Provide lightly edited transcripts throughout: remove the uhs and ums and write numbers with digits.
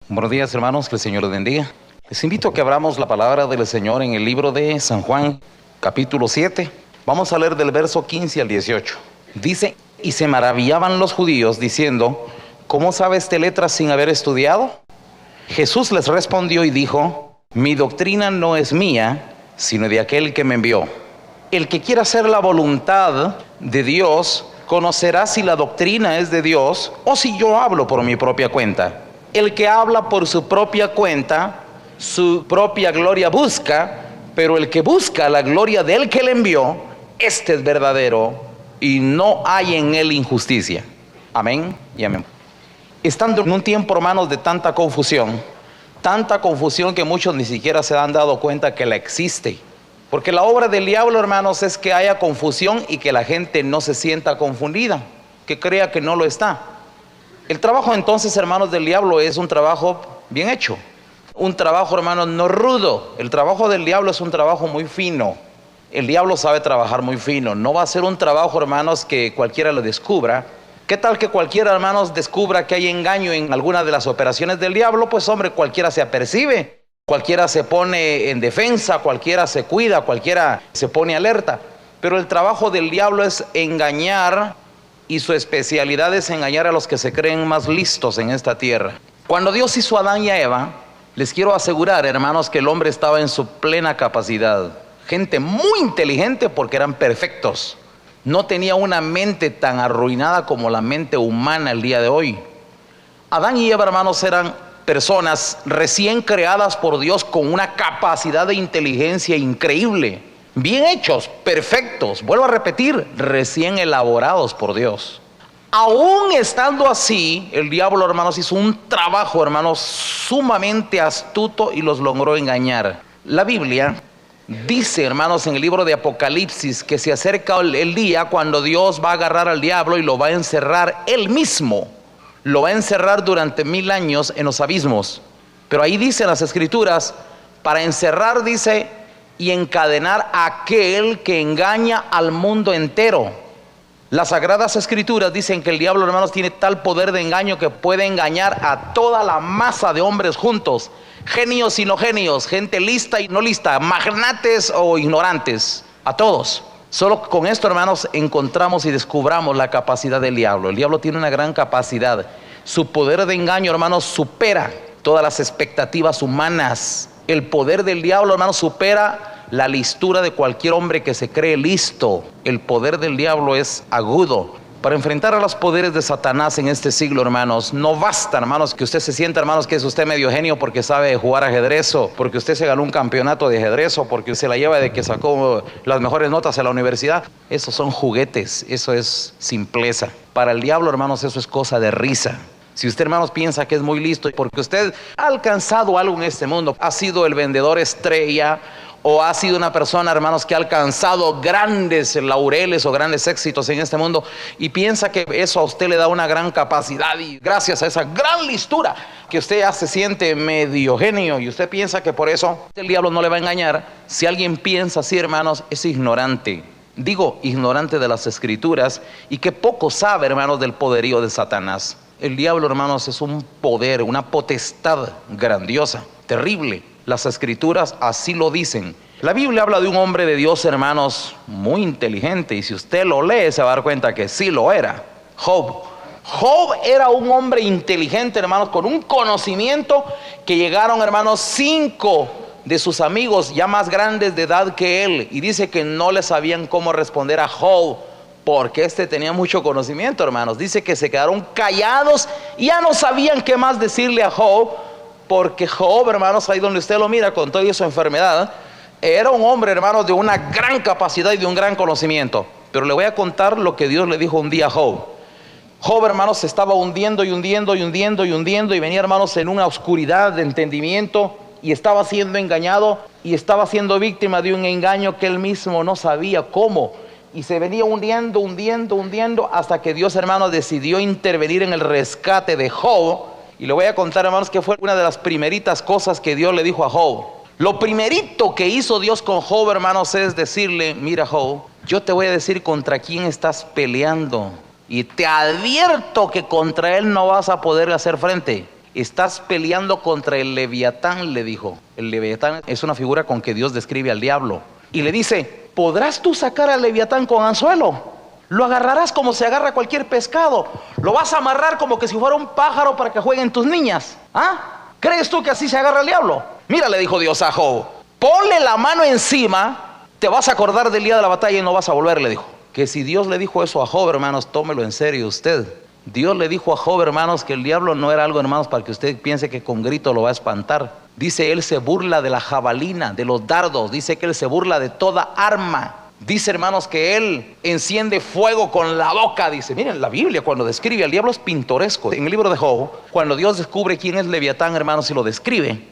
Buenos días, hermanos, que el Señor les bendiga. Les invito a que abramos la palabra del Señor en el libro de San Juan, capítulo 7. Vamos a leer del verso 15 al 18. Dice: y se maravillaban los judíos diciendo: ¿cómo sabe este letras sin haber estudiado? Jesús les respondió y dijo: mi doctrina no es mía, sino de aquel que me envió. El que quiera hacer la voluntad de Dios conocerá si la doctrina es de Dios o si yo hablo por mi propia cuenta. El que habla por su propia cuenta, su propia gloria busca, pero el que busca la gloria del que le envió, este es verdadero y no hay en él injusticia. Amén y amén. Estando en un tiempo, hermanos, de tanta confusión que muchos ni siquiera se han dado cuenta que la existe. Porque la obra del diablo, hermanos, es que haya confusión y que la gente no se sienta confundida, que crea que no lo está. El trabajo entonces, hermanos, del diablo es un trabajo bien hecho. Un trabajo, hermanos, no rudo. El trabajo del diablo es un trabajo muy fino. El diablo sabe trabajar muy fino. No va a ser un trabajo, hermanos, que cualquiera lo descubra. ¿Qué tal que cualquiera, hermanos, descubra que hay engaño en alguna de las operaciones del diablo? Pues hombre, cualquiera se apercibe. Cualquiera se pone en defensa, cualquiera se cuida, cualquiera se pone alerta. Pero el trabajo del diablo es engañar, y su especialidad es engañar a los que se creen más listos en esta tierra. Cuando Dios hizo a Adán y a Eva, les quiero asegurar, hermanos, que el hombre estaba en su plena capacidad. Gente muy inteligente porque eran perfectos. No tenía una mente tan arruinada como la mente humana el día de hoy. Adán y Eva, hermanos, eran personas recién creadas por Dios con una capacidad de inteligencia increíble, bien hechos, perfectos, vuelvo a repetir, recién elaborados por Dios. Aún estando así, el diablo, hermanos, hizo un trabajo, hermanos, sumamente astuto y los logró engañar. La Biblia dice, hermanos, en el libro de Apocalipsis, que se acerca el día cuando Dios va a agarrar al diablo y lo va a encerrar él mismo. Lo va a encerrar durante 1000 años en los abismos. Pero ahí dice en las escrituras, para encerrar, dice, y encadenar a aquel que engaña al mundo entero. Las sagradas escrituras dicen que el diablo, hermanos, tiene tal poder de engaño que puede engañar a toda la masa de hombres juntos, genios y no genios, gente lista y no lista, magnates o ignorantes, a todos. Solo con esto, hermanos, encontramos y descubramos la capacidad del diablo. El diablo tiene una gran capacidad. Su poder de engaño, hermanos, supera todas las expectativas humanas. El poder del diablo, hermanos, supera la listura de cualquier hombre que se cree listo. El poder del diablo es agudo. Para enfrentar a los poderes de Satanás en este siglo, hermanos, no basta, hermanos, que usted se sienta, hermanos, que es usted medio genio porque sabe jugar ajedrez, o porque usted se ganó un campeonato de ajedrez, o porque se la lleva de que sacó las mejores notas en la universidad. Esos son juguetes, eso es simpleza. Para el diablo, hermanos, eso es cosa de risa. Si usted, hermanos, piensa que es muy listo porque usted ha alcanzado algo en este mundo, ha sido el vendedor estrella, o ha sido una persona, hermanos, que ha alcanzado grandes laureles o grandes éxitos en este mundo, y piensa que eso a usted le da una gran capacidad, y gracias a esa gran listura que usted ya se siente medio genio, y usted piensa que por eso el diablo no le va a engañar. Si alguien piensa así, hermanos, es ignorante. Digo, ignorante de las escrituras, y que poco sabe, hermanos, del poderío de Satanás. El diablo, hermanos, es un poder, una potestad grandiosa, terrible. Las escrituras así lo dicen. La Biblia habla de un hombre de Dios, hermanos, muy inteligente, y si usted lo lee se va a dar cuenta que sí lo era. Job era un hombre inteligente, hermanos, con un conocimiento que llegaron, hermanos, 5 de sus amigos ya más grandes de edad que él, y dice que no le sabían cómo responder a Job, porque tenía mucho conocimiento, hermanos. Dice que se quedaron callados y ya no sabían qué más decirle a Job, porque Job, hermanos, ahí donde usted lo mira con toda su enfermedad, era un hombre, hermanos, de una gran capacidad y de un gran conocimiento. Pero le voy a contar lo que Dios le dijo un día a Job. Job, hermanos, se estaba hundiendo y hundiendo y hundiendo y hundiendo, y venía, hermanos, en una oscuridad de entendimiento, y estaba siendo engañado y estaba siendo víctima de un engaño que él mismo no sabía cómo. Y se venía hundiendo hasta que Dios, hermanos, decidió intervenir en el rescate de Job. Y le voy a contar, hermanos, que fue una de las primeritas cosas que Dios le dijo a Job. Lo primerito que hizo Dios con Job, hermanos, es decirle: mira, Job, yo te voy a decir contra quién estás peleando, y te advierto que contra él no vas a poder hacer frente. estás peleando contra el Leviatán, le dijo. El Leviatán es una figura con que Dios describe al diablo. Y le dice, ¿podrás tú sacar al Leviatán con anzuelo? Lo agarrarás como se agarra cualquier pescado. Lo vas a amarrar como que si fuera un pájaro para que jueguen tus niñas. ¿Ah? ¿Crees tú que así se agarra el diablo? Mira, le dijo Dios a Job, ponle la mano encima, te vas a acordar del día de la batalla y no vas a volver, le dijo. Que si Dios le dijo eso a Job, hermanos, tómelo en serio usted. Dios le dijo a Job, hermanos, que el diablo no era algo, hermanos, para que usted piense que con grito lo va a espantar. Dice, él se burla de la jabalina, de los dardos. Dice que él se burla de toda arma. Dice, hermanos, que él enciende fuego con la boca. Dice, miren, la Biblia cuando describe al diablo es pintoresco. En el libro de Job, cuando Dios descubre quién es Leviatán, hermanos, y lo describe,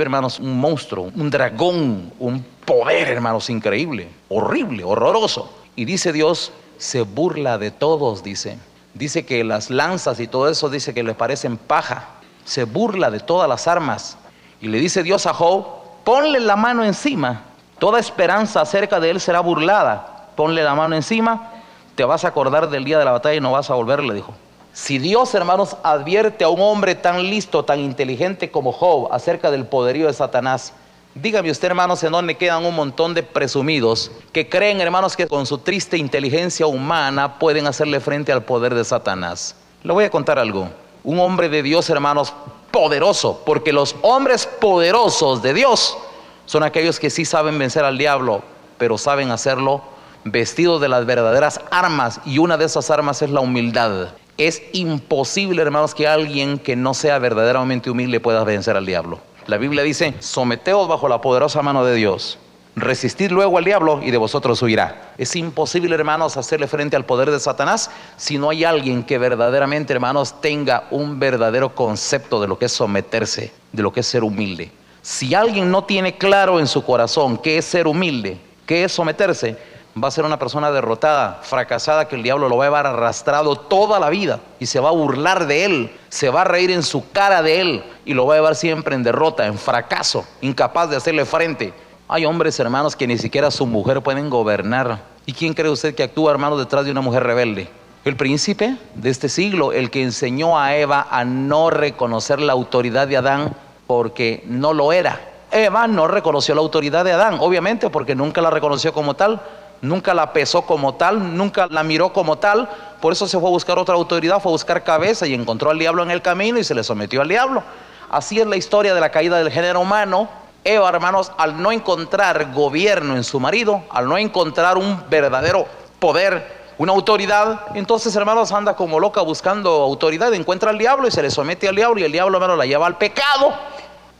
hermanos, un monstruo, un dragón, un poder, hermanos, increíble, horrible, horroroso. Y dice Dios, se burla de todos, dice. Dice que las lanzas y todo eso, dice que le parecen paja. Se burla de todas las armas. Y le dice Dios a Job, ponle la mano encima. Toda esperanza acerca de él será burlada. Ponle la mano encima, te vas a acordar del día de la batalla y no vas a volver, le dijo. Si Dios, hermanos, advierte a un hombre tan listo, tan inteligente como Job acerca del poderío de Satanás, dígame usted, hermanos, en dónde quedan un montón de presumidos que creen, hermanos, que con su triste inteligencia humana pueden hacerle frente al poder de Satanás. Le voy a contar algo. Un hombre de Dios, hermanos, poderoso, porque los hombres poderosos de Dios son aquellos que sí saben vencer al diablo, pero saben hacerlo vestidos de las verdaderas armas, y una de esas armas es la humildad. Es imposible, hermanos, que alguien que no sea verdaderamente humilde pueda vencer al diablo. La Biblia dice, someteos bajo la poderosa mano de Dios, resistid luego al diablo y de vosotros huirá. Es imposible, hermanos, hacerle frente al poder de Satanás si no hay alguien que verdaderamente, hermanos, tenga un verdadero concepto de lo que es someterse, de lo que es ser humilde. Si alguien no tiene claro en su corazón qué es ser humilde, qué es someterse, va a ser una persona derrotada, fracasada, que el diablo lo va a llevar arrastrado toda la vida y se va a burlar de él, se va a reír en su cara de él y lo va a llevar siempre en derrota, en fracaso, incapaz de hacerle frente. Hay hombres, hermanos, que ni siquiera su mujer pueden gobernar. ¿Y quién cree usted que actúa, hermanos, detrás de una mujer rebelde? El príncipe de este siglo, el que enseñó a Eva a no reconocer la autoridad de Adán porque no lo era. Eva no reconoció la autoridad de Adán, obviamente, porque nunca la reconoció como tal, nunca la pesó como tal, nunca la miró como tal. Por eso se fue a buscar otra autoridad, fue a buscar cabeza y encontró al diablo en el camino y se le sometió al diablo. Así es la historia de la caída del género humano. Eva, hermanos, al no encontrar gobierno en su marido, al no encontrar un verdadero poder, una autoridad, entonces, hermanos, anda como loca buscando autoridad, encuentra al diablo y se le somete al diablo, y el diablo, hermanos, la lleva al pecado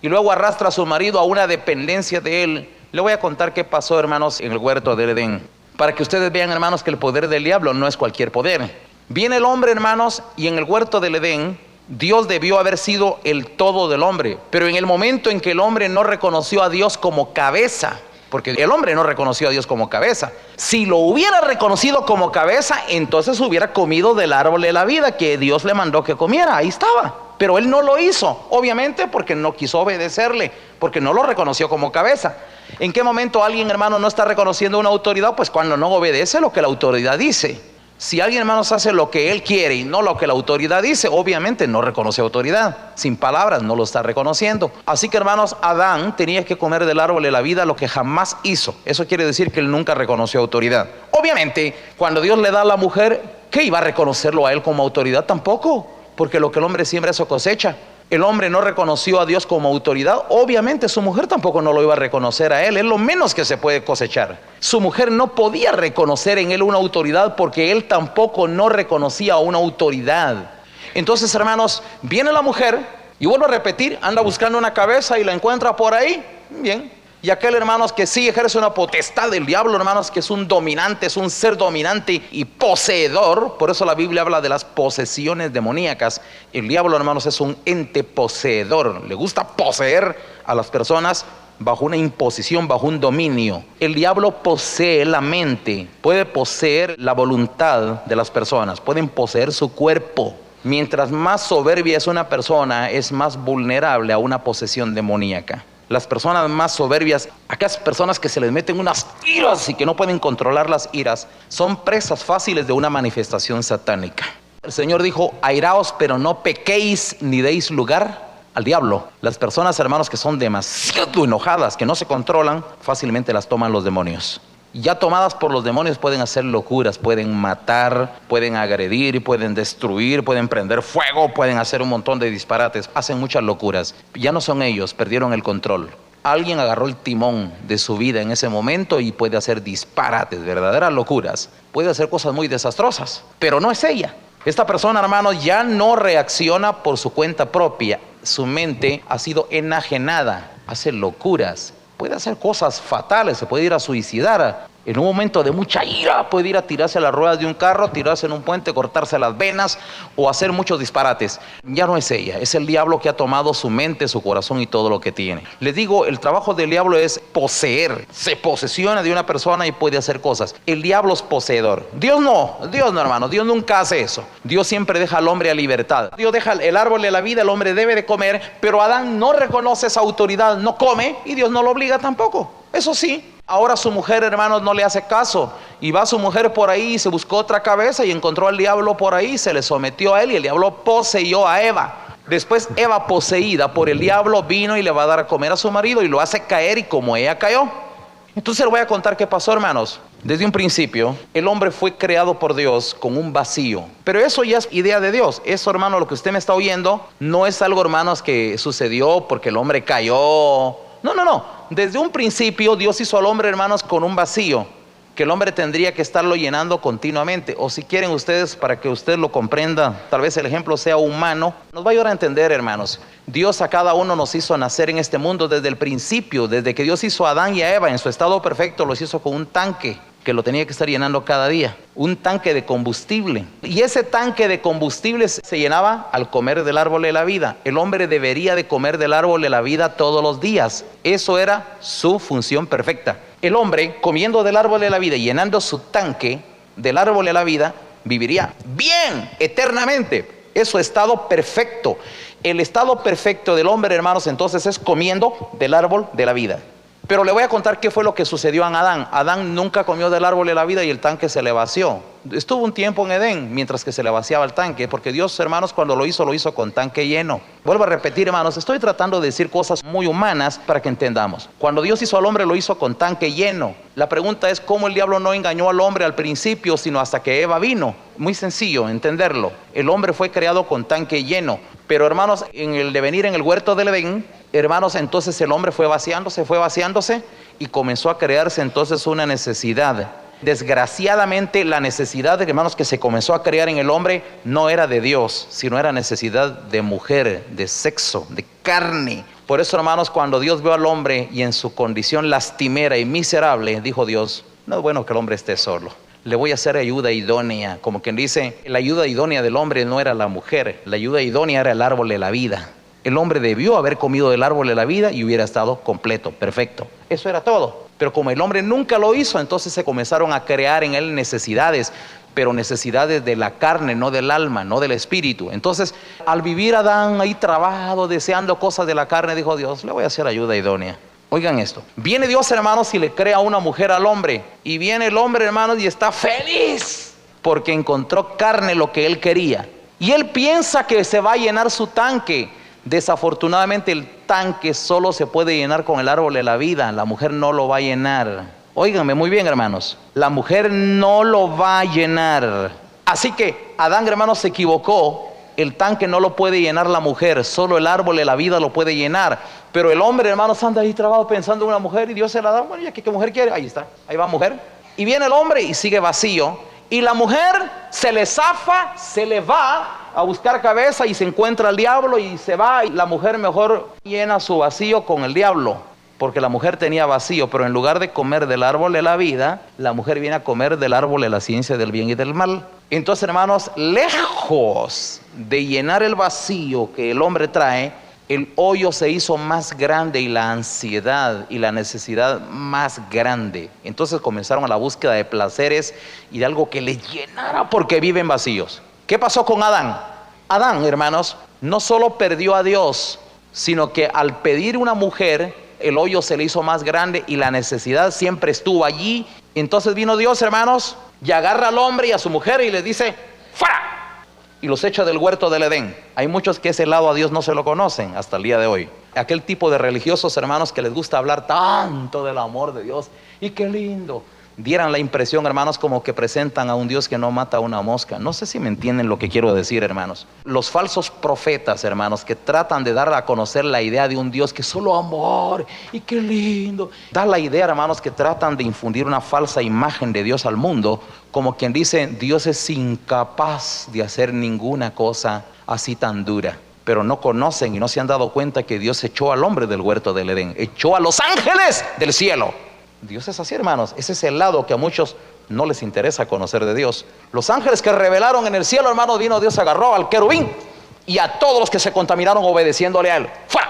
y luego arrastra a su marido a una dependencia de él. Le voy a contar qué pasó, hermanos, en el huerto del Edén, para que ustedes vean, hermanos, que el poder del diablo no es cualquier poder. Viene el hombre, hermanos, y en el huerto del Edén Dios debió haber sido el todo del hombre, pero en el momento en que el hombre no reconoció a Dios como cabeza, porque el hombre no reconoció a Dios como cabeza, si lo hubiera reconocido como cabeza, entonces hubiera comido del árbol de la vida que Dios le mandó que comiera, ahí estaba. Pero él no lo hizo, obviamente porque no quiso obedecerle, porque no lo reconoció como cabeza. ¿En qué momento alguien, hermano, no está reconociendo una autoridad? Pues cuando no obedece lo que la autoridad dice. Si alguien, hermanos, hace lo que él quiere y no lo que la autoridad dice, obviamente no reconoce autoridad. Sin palabras no lo está reconociendo. Así que, hermanos, Adán tenía que comer del árbol de la vida, lo que jamás hizo. Eso quiere decir que él nunca reconoció autoridad. Obviamente, cuando Dios le da a la mujer, ¿qué iba a reconocerlo a él como autoridad? Tampoco, porque lo que el hombre siembra, eso cosecha. El hombre no reconoció a Dios como autoridad, obviamente su mujer tampoco no lo iba a reconocer a él, es lo menos que se puede cosechar. Su mujer no podía reconocer en él una autoridad porque él tampoco no reconocía una autoridad. Entonces, hermanos, viene la mujer y vuelvo a repetir, anda buscando una cabeza y la encuentra por ahí, bien. Y aquel, hermanos, que sí ejerce una potestad del diablo, hermanos, que es un dominante, es un ser dominante y poseedor. Por eso la Biblia habla de las posesiones demoníacas. El diablo, hermanos, es un ente poseedor. Le gusta poseer a las personas bajo una imposición, bajo un dominio. El diablo posee la mente, puede poseer la voluntad de las personas, pueden poseer su cuerpo. Mientras más soberbia es una persona, es más vulnerable a una posesión demoníaca. Las personas más soberbias, aquellas personas que se les meten unas iras y que no pueden controlar las iras, son presas fáciles de una manifestación satánica. El Señor dijo, airaos, pero no pequéis ni deis lugar al diablo. Las personas, hermanos, que son demasiado enojadas, que no se controlan, fácilmente las toman los demonios. Ya tomadas por los demonios pueden hacer locuras, pueden matar, pueden agredir, pueden destruir, pueden prender fuego, pueden hacer un montón de disparates, hacen muchas locuras. Ya no son ellos, perdieron el control. Alguien agarró el timón de su vida en ese momento y puede hacer disparates, verdaderas locuras. Puede hacer cosas muy desastrosas, pero no es ella. Esta persona, hermanos, ya no reacciona por su cuenta propia. Su mente ha sido enajenada, hace locuras. Puede hacer cosas fatales, se puede ir a suicidar. En un momento de mucha ira puede ir a tirarse a las ruedas de un carro, tirarse en un puente, cortarse las venas o hacer muchos disparates. Ya no es ella, es el diablo que ha tomado su mente, su corazón y todo lo que tiene. Les digo, el trabajo del diablo es poseer. Se posesiona de una persona y puede hacer cosas. El diablo es poseedor. Dios no, hermano, Dios nunca hace eso. Dios siempre deja al hombre a libertad. Dios deja el árbol de la vida, el hombre debe de comer, pero Adán no reconoce esa autoridad, no come y Dios no lo obliga tampoco. Eso sí. Ahora su mujer, hermanos, no le hace caso y va su mujer por ahí y se buscó otra cabeza y encontró al diablo por ahí, se le sometió a él y el diablo poseyó a Eva. Después Eva, poseída por el diablo, vino y le va a dar a comer a su marido y lo hace caer, y como ella cayó. Entonces le voy a contar qué pasó, hermanos. Desde un principio, el hombre fue creado por Dios con un vacío. Pero eso ya es idea de Dios. Eso, hermano, lo que usted me está oyendo, no es algo, hermanos, que sucedió porque el hombre cayó. No. Desde un principio Dios hizo al hombre, hermanos, con un vacío que el hombre tendría que estarlo llenando continuamente. O si quieren ustedes, para que usted lo comprenda, tal vez el ejemplo sea humano, nos va a ayudar a entender, hermanos. Dios a cada uno nos hizo nacer en este mundo desde el principio. Desde que Dios hizo a Adán y a Eva en su estado perfecto, los hizo con un tanque que lo tenía que estar llenando cada día, un tanque de combustible. Y ese tanque de combustible se llenaba al comer del árbol de la vida. El hombre debería de comer del árbol de la vida todos los días. Eso era su función perfecta. El hombre, comiendo del árbol de la vida y llenando su tanque del árbol de la vida, viviría bien, eternamente. Es su estado perfecto. El estado perfecto del hombre, hermanos, entonces es comiendo del árbol de la vida. Pero le voy a contar qué fue lo que sucedió a Adán. Adán nunca comió del árbol de la vida y el tanque se le vació. Estuvo un tiempo en Edén mientras que se le vaciaba el tanque, porque Dios, hermanos, cuando lo hizo con tanque lleno. Vuelvo a repetir, hermanos, estoy tratando de decir cosas muy humanas para que entendamos. Cuando Dios hizo al hombre, lo hizo con tanque lleno. La pregunta es cómo el diablo no engañó al hombre al principio, sino hasta que Eva vino. Muy sencillo entenderlo. El hombre fue creado con tanque lleno. Pero, hermanos, en el devenir en el huerto del Edén, hermanos, entonces el hombre fue vaciándose y comenzó a crearse entonces una necesidad. Desgraciadamente la necesidad, hermanos, que se comenzó a crear en el hombre no era de Dios, sino era necesidad de mujer, de sexo, de carne. Por eso, hermanos, cuando Dios vio al hombre y en su condición lastimera y miserable, dijo Dios, no es bueno que el hombre esté solo. Le voy a hacer ayuda idónea. Como quien dice, la ayuda idónea del hombre no era la mujer, la ayuda idónea era el árbol de la vida. El hombre debió haber comido del árbol de la vida y hubiera estado completo, perfecto. Eso era todo. Pero como el hombre nunca lo hizo, entonces se comenzaron a crear en él necesidades, pero necesidades de la carne, no del alma, no del espíritu. Entonces, al vivir Adán ahí trabado, deseando cosas de la carne, dijo Dios, le voy a hacer ayuda idónea. Oigan esto, viene Dios, hermanos, y le crea una mujer al hombre. Y viene el hombre, hermanos, y está feliz porque encontró carne, lo que él quería. Y él piensa que se va a llenar su tanque. Desafortunadamente el tanque solo se puede llenar con el árbol de la vida. La mujer no lo va a llenar. Óiganme muy bien, hermanos, la mujer no lo va a llenar. Así que Adán, hermanos, se equivocó. El tanque no lo puede llenar la mujer, solo el árbol de la vida lo puede llenar. Pero el hombre, hermanos, anda ahí trabado pensando en una mujer y Dios se la da. Bueno, ¿ya qué mujer quiere? Ahí está, ahí va mujer. Y viene el hombre y sigue vacío. Y la mujer se le zafa, se le va a buscar cabeza y se encuentra el diablo y se va. Y la mujer mejor llena su vacío con el diablo, porque la mujer tenía vacío, pero en lugar de comer del árbol de la vida, la mujer viene a comer del árbol de la ciencia del bien y del mal. Entonces, hermanos, lejos de llenar el vacío que el hombre trae, el hoyo se hizo más grande y la ansiedad y la necesidad más grande. Entonces comenzaron a la búsqueda de placeres y de algo que les llenara, porque viven vacíos. ¿Qué pasó con Adán? Adán, hermanos, no solo perdió a Dios, sino que al pedir una mujer, el hoyo se le hizo más grande y la necesidad siempre estuvo allí. Entonces vino Dios, hermanos, y agarra al hombre y a su mujer y les dice, ¡fuera! y los echa del huerto del Edén. Hay muchos que ese lado a Dios no se lo conocen hasta el día de hoy. Aquel tipo de religiosos, hermanos, que les gusta hablar tanto del amor de Dios. Y qué lindo. Dieran la impresión, hermanos, como que presentan a un Dios que no mata a una mosca. No sé si me entienden lo que quiero decir, hermanos. Los falsos profetas, hermanos, que tratan de dar a conocer la idea de un Dios que es solo amor y qué lindo. Da la idea, hermanos, que tratan de infundir una falsa imagen de Dios al mundo, como quien dice, Dios es incapaz de hacer ninguna cosa así tan dura. Pero no conocen y no se han dado cuenta que Dios echó al hombre del huerto del Edén, echó a los ángeles del cielo. Dios es así, hermanos. Ese es el lado que a muchos no les interesa conocer de Dios. Los ángeles que revelaron en el cielo, hermanos, vino Dios, agarró al querubín y a todos los que se contaminaron obedeciéndole a él. ¡Fua!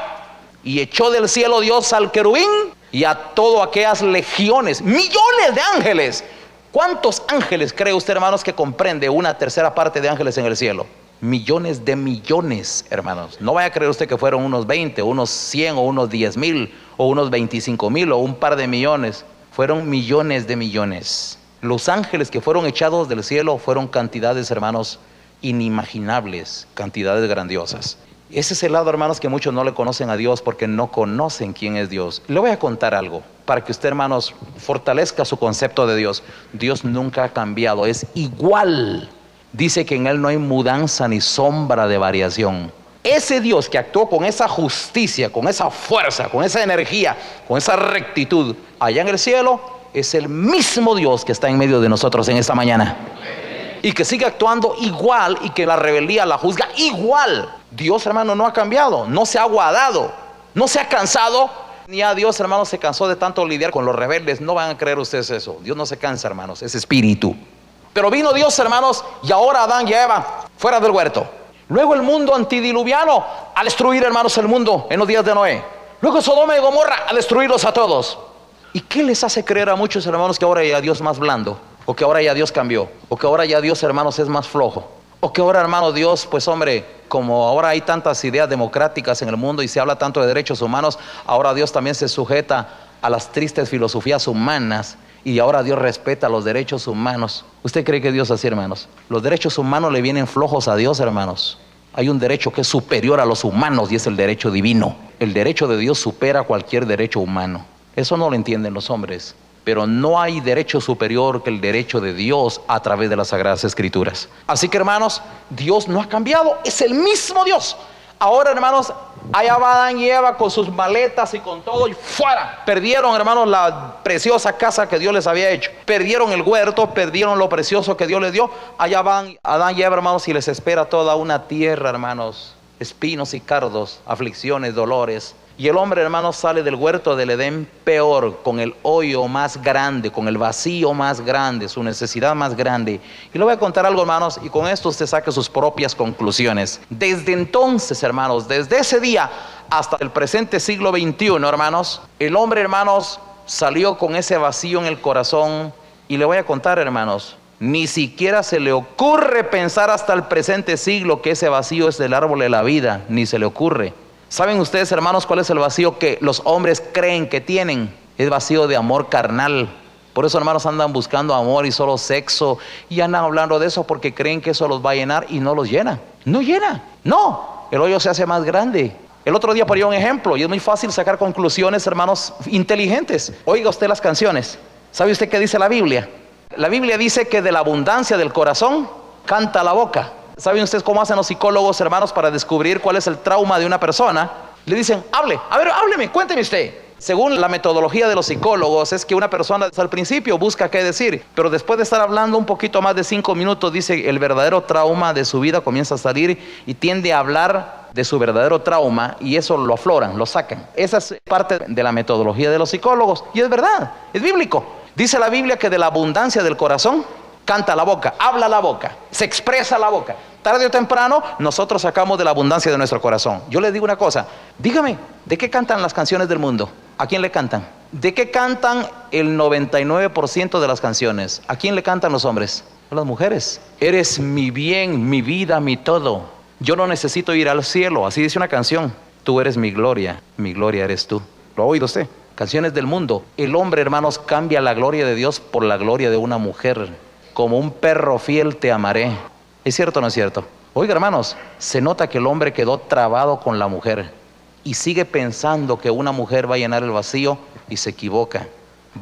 Y echó del cielo Dios al querubín y a todas aquellas legiones, millones de ángeles. ¿Cuántos ángeles cree usted, hermanos, que comprende una tercera parte de ángeles en el cielo? Millones de millones, hermanos. No vaya a creer usted que fueron unos 20, unos 100 o unos 10,000 o unos 25,000 o un par de millones. Fueron millones de millones. Los ángeles que fueron echados del cielo fueron cantidades, hermanos, inimaginables, cantidades grandiosas. Ese es el lado, hermanos, que muchos no le conocen a Dios porque no conocen quién es Dios. Le voy a contar algo para que usted, hermanos, fortalezca su concepto de Dios. Dios nunca ha cambiado, es igual. Dice que en Él no hay mudanza ni sombra de variación. Ese Dios que actuó con esa justicia, con esa fuerza, con esa energía, con esa rectitud allá en el cielo, es el mismo Dios que está en medio de nosotros en esta mañana. Y que sigue actuando igual y que la rebeldía la juzga igual. Dios, hermano, no ha cambiado, no se ha aguadado, no se ha cansado. Ni a Dios, hermanos, se cansó de tanto lidiar con los rebeldes. No van a creer ustedes eso. Dios no se cansa, hermanos, es espíritu. Pero vino Dios, hermanos, y ahora Adán y Eva fuera del huerto. Luego el mundo antidiluviano a destruir, hermanos, el mundo en los días de Noé. Luego Sodoma y Gomorra a destruirlos a todos. ¿Y qué les hace creer a muchos, hermanos, que ahora ya Dios es más blando? O que ahora ya Dios cambió. O que ahora ya Dios, hermanos, es más flojo. O que ahora, hermano, Dios, pues hombre, como ahora hay tantas ideas democráticas en el mundo y se habla tanto de derechos humanos, ahora Dios también se sujeta a las tristes filosofías humanas. Y ahora Dios respeta los derechos humanos. ¿Usted cree que Dios es así, hermanos? Los derechos humanos le vienen flojos a Dios, hermanos. Hay un derecho que es superior a los humanos y es el derecho divino. El derecho de Dios supera cualquier derecho humano. Eso no lo entienden los hombres. Pero no hay derecho superior que el derecho de Dios a través de las Sagradas Escrituras. Así que, hermanos, Dios no ha cambiado. Es el mismo Dios. Ahora, hermanos, allá va Adán y Eva con sus maletas y con todo y fuera. Perdieron, hermanos, la preciosa casa que Dios les había hecho. Perdieron el huerto, perdieron lo precioso que Dios les dio. Allá van Adán y Eva, hermanos, y les espera toda una tierra, hermanos. Espinos y cardos, aflicciones, dolores. Y el hombre, hermanos, sale del huerto del Edén peor, con el hoyo más grande, con el vacío más grande, su necesidad más grande. Y le voy a contar algo, hermanos, y con esto usted saque sus propias conclusiones. Desde entonces, hermanos, desde ese día hasta el presente siglo XXI, hermanos, el hombre, hermanos, salió con ese vacío en el corazón. Y le voy a contar, hermanos, ni siquiera se le ocurre pensar hasta el presente siglo que ese vacío es del árbol de la vida, ni se le ocurre. ¿Saben ustedes, hermanos, cuál es el vacío que los hombres creen que tienen? Es vacío de amor carnal. Por eso, hermanos, andan buscando amor y solo sexo y andan hablando de eso porque creen que eso los va a llenar y no los llena. No llena, no. El hoyo se hace más grande. El otro día ponía un ejemplo y es muy fácil sacar conclusiones, hermanos, inteligentes. Oiga usted las canciones. ¿Sabe usted qué dice la Biblia? La Biblia dice que de la abundancia del corazón canta la boca. ¿Saben ustedes cómo hacen los psicólogos, hermanos, para descubrir cuál es el trauma de una persona? Le dicen, hábleme, cuénteme usted. Según la metodología de los psicólogos, es que una persona al principio busca qué decir, pero después de estar hablando un poquito más de 5 minutos, dice, el verdadero trauma de su vida comienza a salir y tiende a hablar de su verdadero trauma y eso lo afloran, lo sacan. Esa es parte de la metodología de los psicólogos y es verdad, es bíblico. Dice la Biblia que de la abundancia del corazón canta la boca, habla la boca, se expresa la boca. Tarde o temprano nosotros sacamos de la abundancia de nuestro corazón. Yo les digo una cosa, dígame, ¿de qué cantan las canciones del mundo? ¿A quién le cantan? ¿De qué cantan el 99% de las canciones? ¿A quién le cantan los hombres? A las mujeres. Eres mi bien, mi vida, mi todo. Yo no necesito ir al cielo, así dice una canción. Tú eres mi gloria eres tú. ¿Lo ha oído usted? Canciones del mundo. El hombre, hermanos, cambia la gloria de Dios por la gloria de una mujer. Como un perro fiel te amaré. ¿Es cierto o no es cierto? Oiga, hermanos, se nota que el hombre quedó trabado con la mujer y sigue pensando que una mujer va a llenar el vacío y se equivoca.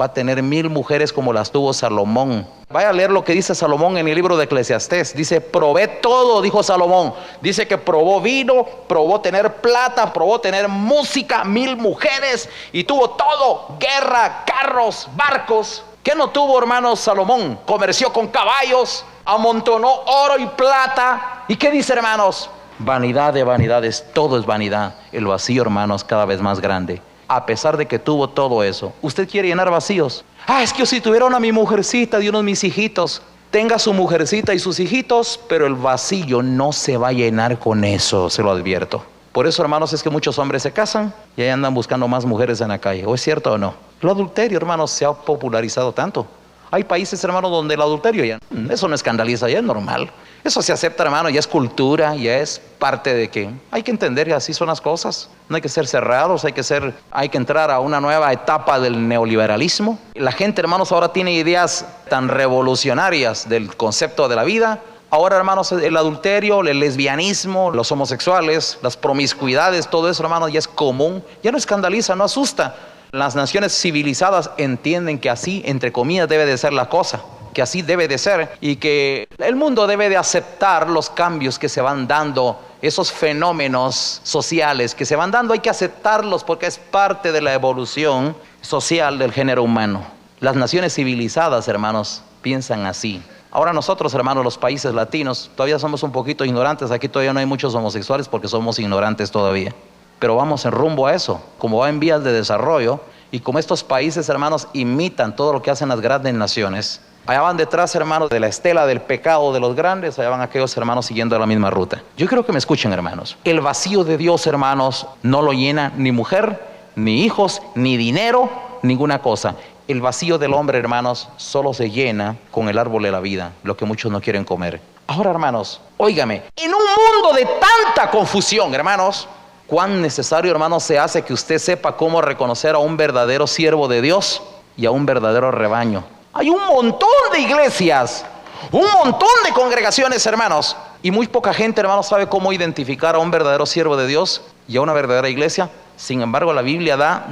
Va a tener 1000 mujeres como las tuvo Salomón. Vaya a leer lo que dice Salomón en el libro de Eclesiastés. Dice, probé todo, dijo Salomón. Dice que probó vino, probó tener plata, probó tener música, 1000 mujeres y tuvo todo: guerra, carros, barcos. ¿Qué no tuvo, hermanos, Salomón? Comerció con caballos, amontonó oro y plata. ¿Y qué dice, hermanos? Vanidad de vanidades, todo es vanidad. El vacío, hermanos, cada vez más grande. A pesar de que tuvo todo eso, ¿usted quiere llenar vacíos? Es que yo si tuviera una mi mujercita y unos mis hijitos. Tenga su mujercita y sus hijitos, pero el vacío no se va a llenar con eso, se lo advierto. Por eso, hermanos, es que muchos hombres se casan y ahí andan buscando más mujeres en la calle. ¿O es cierto o no? El adulterio, hermanos, se ha popularizado tanto. Hay países, hermanos, donde el adulterio ya, eso no escandaliza, ya es normal. Eso se acepta, hermano, ya es cultura, ya es parte de que hay que entender que así son las cosas. No hay que ser cerrados, hay que entrar a una nueva etapa del neoliberalismo. La gente, hermanos, ahora tiene ideas tan revolucionarias del concepto de la vida. Ahora, hermanos, el adulterio, el lesbianismo, los homosexuales, las promiscuidades, todo eso, hermanos, ya es común. Ya no escandaliza, no asusta. Las naciones civilizadas entienden que así, entre comillas, debe de ser la cosa, que así debe de ser, y que el mundo debe de aceptar los cambios que se van dando, esos fenómenos sociales que se van dando. Hay que aceptarlos porque es parte de la evolución social del género humano. Las naciones civilizadas, hermanos, piensan así. Ahora nosotros, hermanos, los países latinos, todavía somos un poquito ignorantes. Aquí todavía no hay muchos homosexuales porque somos ignorantes todavía. Pero vamos en rumbo a eso, como va en vías de desarrollo, y como estos países, hermanos, imitan todo lo que hacen las grandes naciones. Allá van detrás, hermanos, de la estela del pecado de los grandes, allá van aquellos hermanos siguiendo la misma ruta. Yo quiero que me escuchen, hermanos. El vacío de Dios, hermanos, no lo llena ni mujer, ni hijos, ni dinero, ninguna cosa. El vacío del hombre, hermanos, solo se llena con el árbol de la vida, lo que muchos no quieren comer. Ahora, hermanos, óigame, en un mundo de tanta confusión, hermanos, cuán necesario, hermanos, se hace que usted sepa cómo reconocer a un verdadero siervo de Dios y a un verdadero rebaño. Hay un montón de iglesias, un montón de congregaciones, hermanos, y muy poca gente, hermanos, sabe cómo identificar a un verdadero siervo de Dios y a una verdadera iglesia. Sin embargo, la Biblia da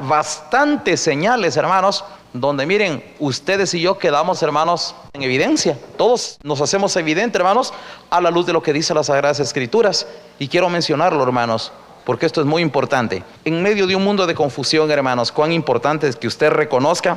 bastantes señales, hermanos, donde miren, ustedes y yo quedamos, hermanos, en evidencia. Todos nos hacemos evidente, hermanos, a la luz de lo que dice las Sagradas Escrituras. Y quiero mencionarlo, hermanos, porque esto es muy importante. En medio de un mundo de confusión, hermanos, cuán importante es que usted reconozca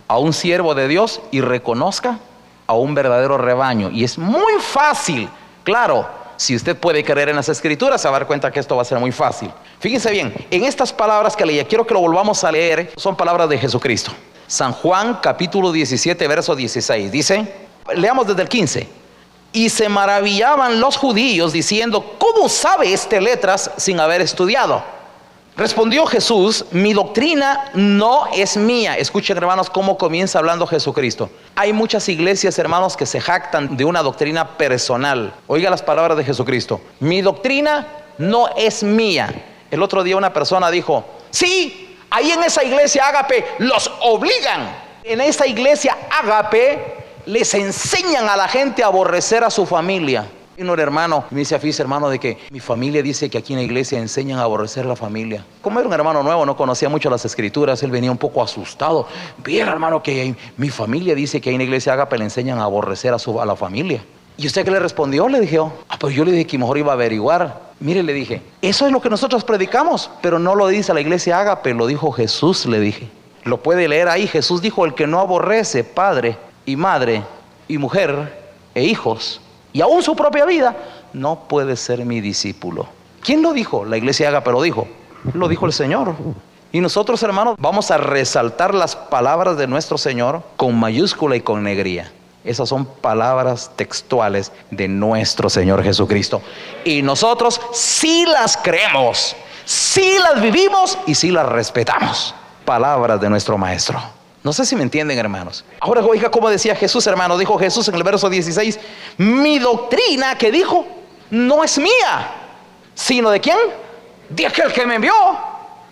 a un siervo de Dios y reconozca a un verdadero rebaño. Y es muy fácil, claro, si usted puede creer en las Escrituras, se va a dar cuenta que esto va a ser muy fácil. Fíjense bien, en estas palabras que leí, quiero que lo volvamos a leer, son palabras de Jesucristo. San Juan capítulo 17, verso 16, dice, leamos desde el 15. Y se maravillaban los judíos diciendo, ¿cómo sabe este letras sin haber estudiado? Respondió Jesús, mi doctrina no es mía. Escuchen, hermanos, cómo comienza hablando Jesucristo. Hay muchas iglesias, hermanos, que se jactan de una doctrina personal. Oiga las palabras de Jesucristo. Mi doctrina no es mía. El otro día una persona dijo, sí, ahí en esa iglesia Ágape los obligan. En esa iglesia Ágape les enseñan a la gente a aborrecer a su familia. Vino un hermano, me dice, fíjese, hermano, de que mi familia dice que aquí en la iglesia enseñan a aborrecer la familia. Como era un hermano nuevo, no conocía mucho las Escrituras, él venía un poco asustado. Mira, hermano, que mi familia dice que ahí en la iglesia Ágape le enseñan a aborrecer a la familia. ¿Y usted qué le respondió? Le dije, pues yo le dije que mejor iba a averiguar. Mire, le dije, eso es lo que nosotros predicamos, pero no lo dice la iglesia Ágape, lo dijo Jesús, le dije. Lo puede leer ahí. Jesús dijo, el que no aborrece padre y madre y mujer e hijos y aún su propia vida, no puede ser mi discípulo. ¿Quién lo dijo? La iglesia Ágape lo dijo el Señor. Y nosotros, hermanos, vamos a resaltar las palabras de nuestro Señor con mayúscula y con negría. Esas son palabras textuales de nuestro Señor Jesucristo. Y nosotros sí las creemos, sí las vivimos y sí las respetamos. Palabras de nuestro Maestro. No sé si me entienden, hermanos. Ahora oiga cómo decía Jesús, hermano. Dijo Jesús en el verso 16, mi doctrina, que dijo, no es mía, sino ¿de quién? De aquel que me envió.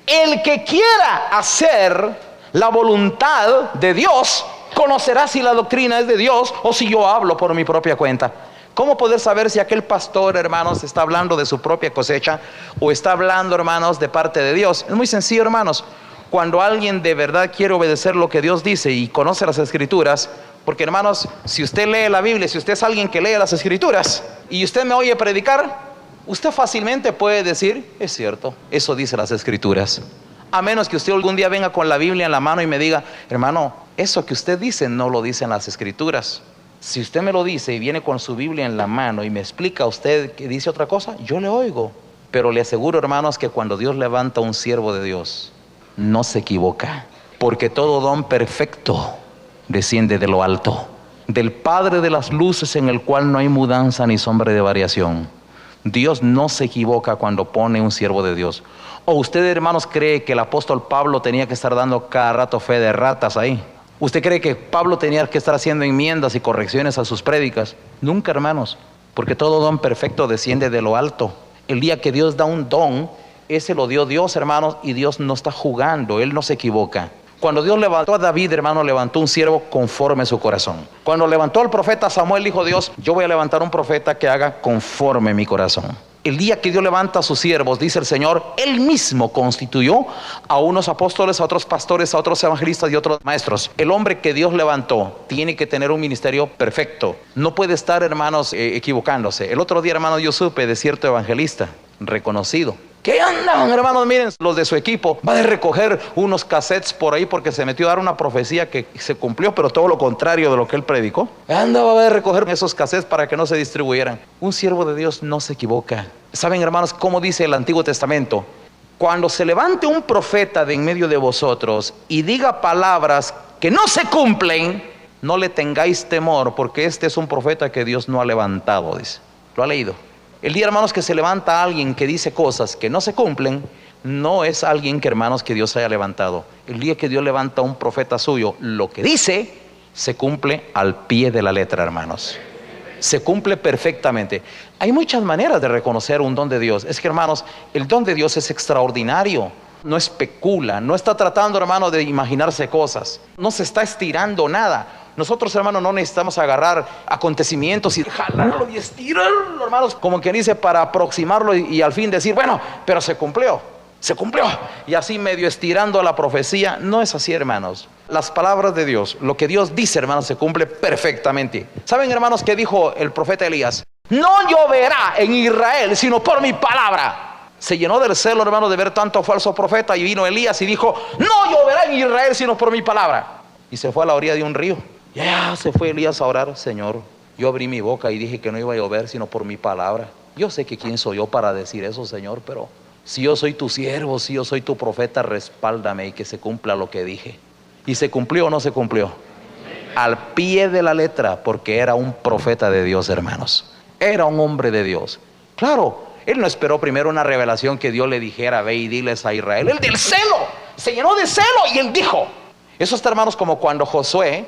El que quiera hacer la voluntad de Dios, conocerá si la doctrina es de Dios o si yo hablo por mi propia cuenta. ¿Cómo poder saber si aquel pastor, hermanos, está hablando de su propia cosecha o está hablando, hermanos, de parte de Dios? Es muy sencillo, hermanos. Cuando alguien de verdad quiere obedecer lo que Dios dice y conoce las Escrituras, porque, hermanos, si usted lee la Biblia, si usted es alguien que lee las Escrituras y usted me oye predicar, usted fácilmente puede decir, es cierto, eso dice las Escrituras. A menos que usted algún día venga con la Biblia en la mano y me diga, hermano, eso que usted dice no lo dicen las Escrituras. Si usted me lo dice y viene con su Biblia en la mano y me explica a usted que dice otra cosa, yo le oigo. Pero le aseguro, hermanos, que cuando Dios levanta a un siervo de Dios, no se equivoca. Porque todo don perfecto desciende de lo alto, del Padre de las luces, en el cual no hay mudanza ni sombra de variación. Dios no se equivoca cuando pone un siervo de Dios. ¿O usted, hermanos, cree que el apóstol Pablo tenía que estar dando cada rato fe de ratas ahí? ¿Usted cree que Pablo tenía que estar haciendo enmiendas y correcciones a sus prédicas? Nunca, hermanos, porque todo don perfecto desciende de lo alto. El día que Dios da un don, ese lo dio Dios, hermanos, y Dios no está jugando, Él no se equivoca. Cuando Dios levantó a David, hermano, levantó un siervo conforme a su corazón. Cuando levantó al profeta Samuel, dijo Dios, yo voy a levantar un profeta que haga conforme mi corazón. El día que Dios levanta a sus siervos, dice el Señor, Él mismo constituyó a unos apóstoles, a otros pastores, a otros evangelistas y a otros maestros. El hombre que Dios levantó tiene que tener un ministerio perfecto. No puede estar, hermanos, equivocándose. El otro día, hermano, yo supe de cierto evangelista reconocido. ¿Qué andaban, hermanos? Miren, los de su equipo va a recoger unos cassettes por ahí porque se metió a dar una profecía que se cumplió, pero todo lo contrario de lo que él predicó. Andaba a recoger esos cassettes para que no se distribuyeran. Un siervo de Dios no se equivoca. ¿Saben, hermanos, cómo dice el Antiguo Testamento? Cuando se levante un profeta de en medio de vosotros y diga palabras que no se cumplen, no le tengáis temor, porque este es un profeta que Dios no ha levantado, dice. ¿Lo ha leído? El día, hermanos, que se levanta alguien que dice cosas que no se cumplen, no es alguien que, hermanos, que Dios haya levantado. El día que Dios levanta a un profeta suyo, lo que dice se cumple al pie de la letra, hermanos. Se cumple perfectamente. Hay muchas maneras de reconocer un don de Dios. Es que, hermanos, el don de Dios es extraordinario. No especula, no está tratando, hermano, de imaginarse cosas. No se está estirando nada. Nosotros, hermanos, no necesitamos agarrar acontecimientos y jalarlo y estirarlo, hermanos, como quien dice, para aproximarlo y al fin decir, bueno, pero se cumplió. Y así medio estirando la profecía. No es así, hermanos. Las palabras de Dios, lo que Dios dice, hermanos, se cumple perfectamente. ¿Saben, hermanos, qué dijo el profeta Elías? No lloverá en Israel, sino por mi palabra. Se llenó del celo, hermano, de ver tanto falso profeta, y vino Elías y dijo, no lloverá en Israel, sino por mi palabra. Y se fue a la orilla de un río. Ya se fue Elías a orar. Señor, yo abrí mi boca y dije que no iba a llover sino por mi palabra. Yo sé que quién soy yo para decir eso, Señor, pero si yo soy tu siervo, si yo soy tu profeta, respáldame y que se cumpla lo que dije. ¿Y se cumplió o no se cumplió? Al pie de la letra, porque era un profeta de Dios, hermanos. Era un hombre de Dios. Claro, él no esperó primero una revelación que Dios le dijera, ve y diles a Israel. Él del celo, se llenó de celo y él dijo. Eso está, hermanos, como cuando Josué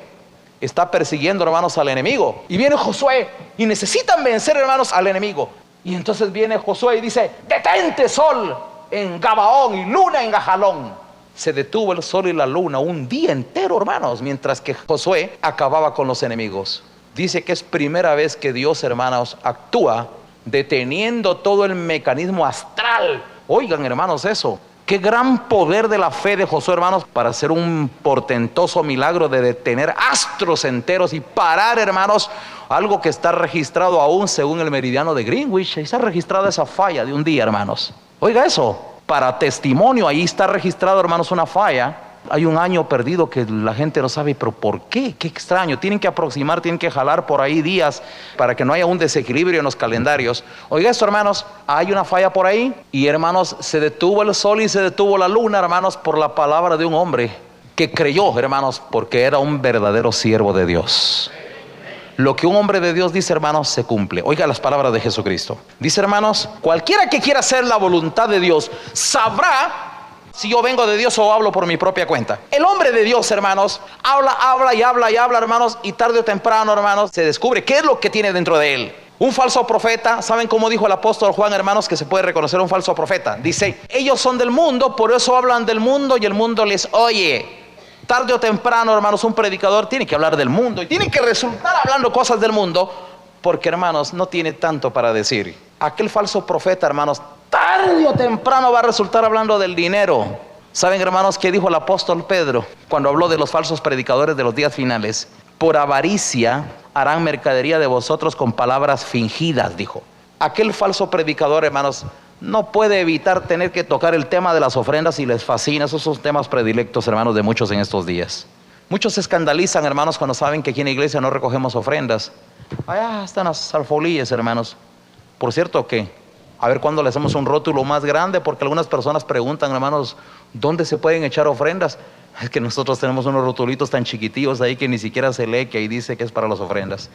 está persiguiendo, hermanos, al enemigo. Y viene Josué y necesitan vencer, hermanos, al enemigo. Y entonces viene Josué y dice, detente sol en Gabaón y luna en Gajalón. Se detuvo el sol y la luna un día entero, hermanos, mientras que Josué acababa con los enemigos. Dice que es primera vez que Dios, hermanos, actúa deteniendo todo el mecanismo astral. Oigan, hermanos, eso. Qué gran poder de la fe de Josué, hermanos, para hacer un portentoso milagro de detener astros enteros y parar, hermanos, algo que está registrado aún según el meridiano de Greenwich. Ahí está registrada esa falla de un día, hermanos. Oiga eso, para testimonio, ahí está registrado, hermanos, una falla. Hay un año perdido que la gente no sabe, pero ¿por qué? Qué extraño. Tienen que aproximar, tienen que jalar por ahí días para que no haya un desequilibrio en los calendarios. Oiga esto, hermanos, hay una falla por ahí y, hermanos, se detuvo el sol y se detuvo la luna, hermanos, por la palabra de un hombre que creyó, hermanos, porque era un verdadero siervo de Dios. Lo que un hombre de Dios dice, hermanos, se cumple. Oiga las palabras de Jesucristo. Dice, hermanos, cualquiera que quiera hacer la voluntad de Dios sabrá si yo vengo de Dios o hablo por mi propia cuenta. El hombre de Dios, hermanos, habla, hermanos, y tarde o temprano, hermanos, se descubre qué es lo que tiene dentro de él. Un falso profeta, ¿saben cómo dijo el apóstol Juan, hermanos, que se puede reconocer un falso profeta? Dice, ellos son del mundo, por eso hablan del mundo y el mundo les oye. Tarde o temprano, hermanos, un predicador tiene que hablar del mundo y tiene que resultar hablando cosas del mundo, Porque, hermanos, no tiene tanto para decir. Aquel falso profeta, hermanos, tarde o temprano va a resultar hablando del dinero. ¿Saben, hermanos, qué dijo el apóstol Pedro cuando habló de los falsos predicadores de los días finales? Por avaricia harán mercadería de vosotros con palabras fingidas, dijo. Aquel falso predicador, hermanos, no puede evitar tener que tocar el tema de las ofrendas y les fascina. Esos son temas predilectos, hermanos, de muchos en estos días. Muchos se escandalizan, hermanos, cuando saben que aquí en la iglesia no recogemos ofrendas. Allá están las alfolíes, hermanos. Por cierto que, a ver cuándo le hacemos un rótulo más grande, porque algunas personas preguntan, hermanos, ¿dónde se pueden echar ofrendas? Es que nosotros tenemos unos rotulitos tan chiquitillos ahí que ni siquiera se lee que ahí dice que es para las ofrendas.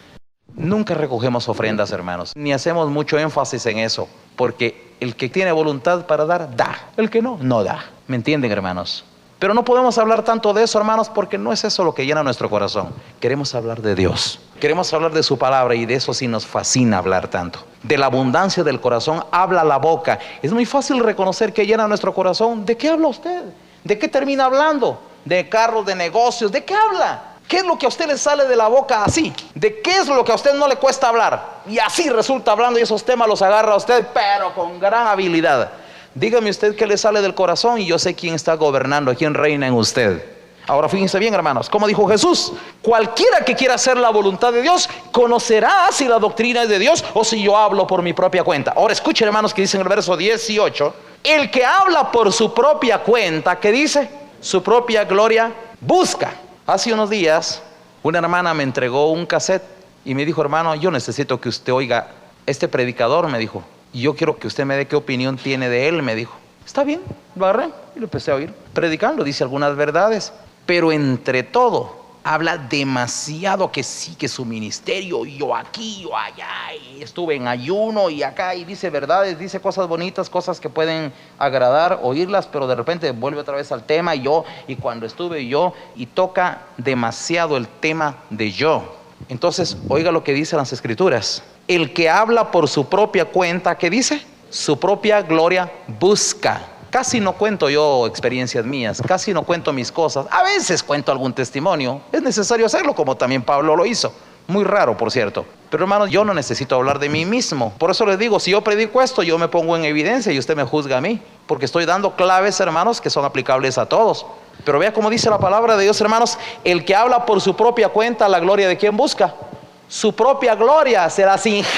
Nunca recogemos ofrendas, hermanos, ni hacemos mucho énfasis en eso, porque el que tiene voluntad para dar, da. El que no, no da. ¿Me entienden, hermanos? Pero no podemos hablar tanto de eso, hermanos, porque no es eso lo que llena nuestro corazón. Queremos hablar de Dios, queremos hablar de su palabra, y de eso sí nos fascina hablar tanto. De la abundancia del corazón habla la boca. Es muy fácil reconocer que llena nuestro corazón. ¿De qué habla usted? ¿De qué termina hablando? ¿De carros, de negocios? ¿De qué habla? ¿Qué es lo que a usted le sale de la boca así? ¿De qué es lo que a usted no le cuesta hablar? Y así resulta hablando, y esos temas los agarra a usted, pero con gran habilidad. Dígame usted qué le sale del corazón y yo sé quién está gobernando, quién reina en usted. Ahora fíjense bien, hermanos, como dijo Jesús: cualquiera que quiera hacer la voluntad de Dios conocerá si la doctrina es de Dios o si yo hablo por mi propia cuenta. Ahora escuchen, hermanos, que dice en el verso 18: el que habla por su propia cuenta, ¿qué dice? Su propia gloria busca. Hace unos días una hermana me entregó un cassette y me dijo: hermano, yo necesito que usted oiga este predicador, me dijo, y yo quiero que usted me dé qué opinión tiene de él, me dijo. Está bien, lo agarré y lo empecé a oír. Predicando, dice algunas verdades, pero entre todo habla demasiado, que sí, que su ministerio, y yo aquí, yo allá, y estuve en ayuno y acá, y dice verdades, dice cosas bonitas, cosas que pueden agradar oírlas, pero de repente vuelve otra vez al tema, y cuando estuve yo, y toca demasiado el tema de yo. Entonces, oiga lo que dicen las escrituras: el que habla por su propia cuenta, ¿qué dice? Su propia gloria busca. Casi no cuento yo experiencias mías, casi no cuento mis cosas. A veces cuento algún testimonio, es necesario hacerlo, como también Pablo lo hizo. Muy raro, por cierto. Pero, hermanos, yo no necesito hablar de mí mismo. Por eso les digo, si yo predico esto, yo me pongo en evidencia y usted me juzga a mí, porque estoy dando claves, hermanos, que son aplicables a todos. Pero vea cómo dice la palabra de Dios, hermanos: el que habla por su propia cuenta, ¿la gloria de quién busca? Su propia gloria. Se las ingenia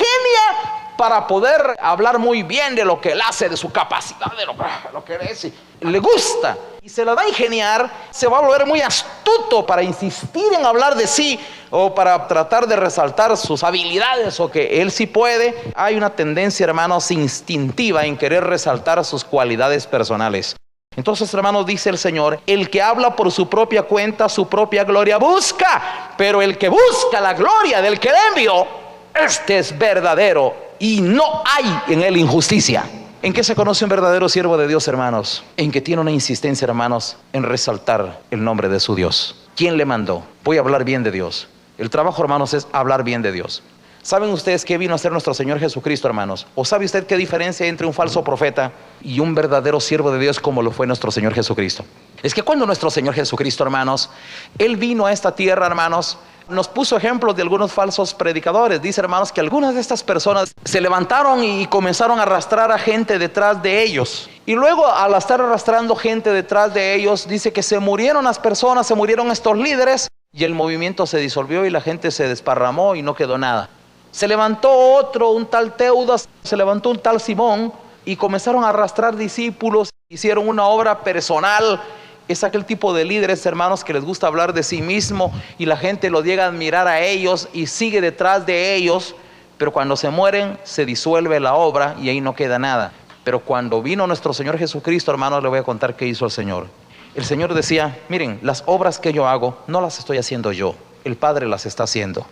para poder hablar muy bien de lo que él hace, de su capacidad, de lo que es, le gusta, y se la da a ingeniar. Se va a volver muy astuto para insistir en hablar de sí, o para tratar de resaltar sus habilidades, o que él sí puede. Hay una tendencia, hermanos, instintiva en querer resaltar sus cualidades personales. Entonces, hermanos, dice el Señor: el que habla por su propia cuenta, su propia gloria busca, pero el que busca la gloria del que le envió, este es verdadero, y no hay en él injusticia. ¿En qué se conoce un verdadero siervo de Dios, hermanos? En que tiene una insistencia, hermanos, en resaltar el nombre de su Dios. ¿Quién le mandó? Voy a hablar bien de Dios. El trabajo, hermanos, es hablar bien de Dios. ¿Saben ustedes qué vino a hacer nuestro Señor Jesucristo, hermanos? ¿O sabe usted qué diferencia hay entre un falso profeta y un verdadero siervo de Dios como lo fue nuestro Señor Jesucristo? Es que cuando nuestro Señor Jesucristo, hermanos, Él vino a esta tierra, hermanos, nos puso ejemplos de algunos falsos predicadores. Dice, hermanos, que algunas de estas personas se levantaron y comenzaron a arrastrar a gente detrás de ellos. Y luego, al estar arrastrando gente detrás de ellos, dice que se murieron las personas, se murieron estos líderes, y el movimiento se disolvió y la gente se desparramó y no quedó nada. Se levantó otro, un tal Teudas, se levantó un tal Simón, y comenzaron a arrastrar discípulos, hicieron una obra personal. Es aquel tipo de líderes, hermanos, que les gusta hablar de sí mismo, y la gente los llega a admirar a ellos y sigue detrás de ellos, pero cuando se mueren se disuelve la obra y ahí no queda nada. Pero cuando vino nuestro Señor Jesucristo, hermanos, le voy a contar qué hizo el Señor. El Señor decía: miren, las obras que yo hago no las estoy haciendo yo, el Padre las está haciendo.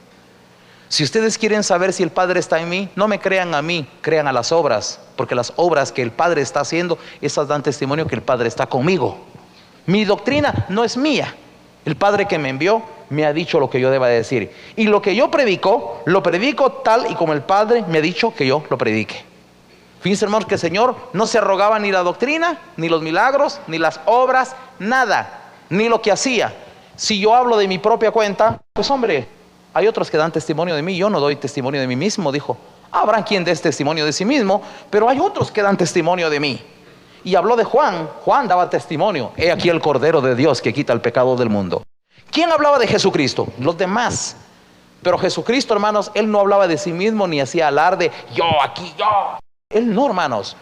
Si ustedes quieren saber si el Padre está en mí, no me crean a mí, crean a las obras, porque las obras que el Padre está haciendo, esas dan testimonio que el Padre está conmigo. Mi doctrina no es mía. El Padre que me envió me ha dicho lo que yo deba decir. Y lo que yo predico, lo predico tal y como el Padre me ha dicho que yo lo predique. Fíjense, hermanos, que el Señor no se arrogaba ni la doctrina, ni los milagros, ni las obras, nada, ni lo que hacía. Si yo hablo de mi propia cuenta, pues hombre, Hay otros que dan testimonio de mí, yo no doy testimonio de mí mismo, dijo. Habrá quien dé testimonio de sí mismo, pero hay otros que dan testimonio de mí. Y habló de Juan. Juan daba testimonio. He aquí el Cordero de Dios que quita el pecado del mundo. ¿Quién hablaba de Jesucristo? Los demás. Pero Jesucristo, hermanos, Él no hablaba de sí mismo ni hacía alarde. Yo aquí, yo. Él no, hermanos.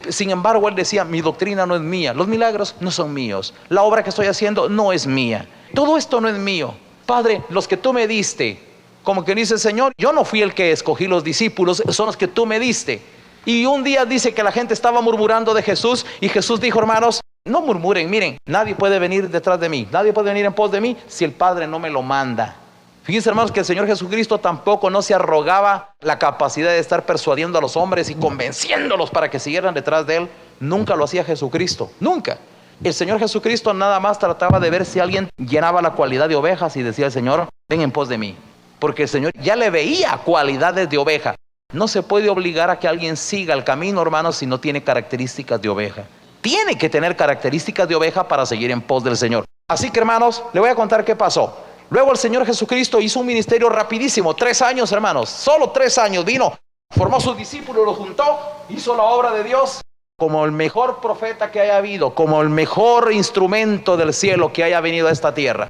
Sin embargo, Él decía, mi doctrina no es mía. Los milagros no son míos. La obra que estoy haciendo no es mía. Todo esto no es mío. Padre, los que tú me diste. Como que dice el Señor, yo no fui el que escogí los discípulos, son los que tú me diste. Y un día dice que la gente estaba murmurando de Jesús. Y Jesús dijo, hermanos, no murmuren, miren, nadie puede venir detrás de mí, nadie puede venir en pos de mí si el Padre no me lo manda. Fíjense, hermanos, que el Señor Jesucristo tampoco no se arrogaba la capacidad de estar persuadiendo a los hombres y convenciéndolos para que siguieran detrás de Él. Nunca lo hacía Jesucristo, nunca. El Señor Jesucristo nada más trataba de ver si alguien llenaba la cualidad de ovejas y decía al Señor, ven en pos de mí. Porque el Señor ya le veía cualidades de oveja. No se puede obligar a que alguien siga el camino, hermanos, si no tiene características de oveja. Tiene que tener características de oveja para seguir en pos del Señor. Así que, hermanos, le voy a contar qué pasó. Luego el Señor Jesucristo hizo un ministerio rapidísimo, 3 años, hermanos, solo 3 años. Vino, formó sus discípulos, los juntó, hizo la obra de Dios como el mejor profeta que haya habido, como el mejor instrumento del cielo que haya venido a esta tierra.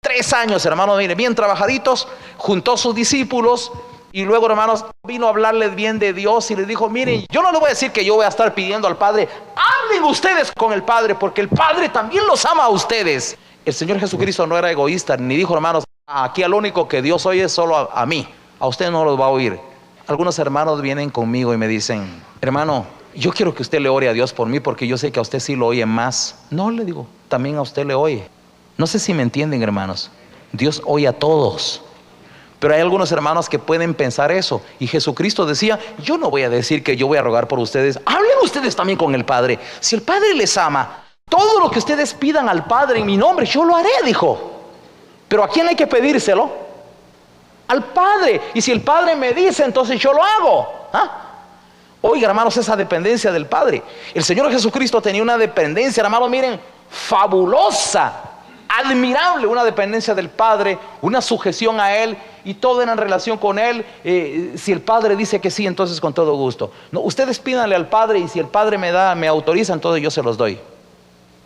3 años, hermanos, miren, bien trabajaditos, juntó sus discípulos. Y luego, hermanos, vino a hablarles bien de Dios y les dijo, miren, yo no les voy a decir que yo voy a estar pidiendo al Padre. Hablen ustedes con el Padre, porque el Padre también los ama a ustedes. El Señor Jesucristo no era egoísta, ni dijo, hermanos, aquí al único que Dios oye es solo a mí. A usted no los va a oír. Algunos hermanos vienen conmigo y me dicen, hermano, yo quiero que usted le ore a Dios por mí, porque yo sé que a usted sí lo oye más. No, le digo, también a usted le oye. No sé si me entienden, hermanos. Dios oye a todos. Pero hay algunos hermanos que pueden pensar eso. Y Jesucristo decía, yo no voy a decir que yo voy a rogar por ustedes. Hablen ustedes también con el Padre. Si el Padre les ama, todo lo que ustedes pidan al Padre en mi nombre, yo lo haré, dijo. Pero ¿a quién hay que pedírselo? Al Padre. Y si el Padre me dice, entonces yo lo hago. Oiga, hermanos, esa dependencia del Padre. El Señor Jesucristo tenía una dependencia, hermanos, miren, fabulosa, admirable, una dependencia del Padre, una sujeción a Él, y todo era en relación con Él. Si el Padre dice que sí, entonces con todo gusto. No, ustedes pídanle al Padre, y si el Padre me autoriza, entonces yo se los doy.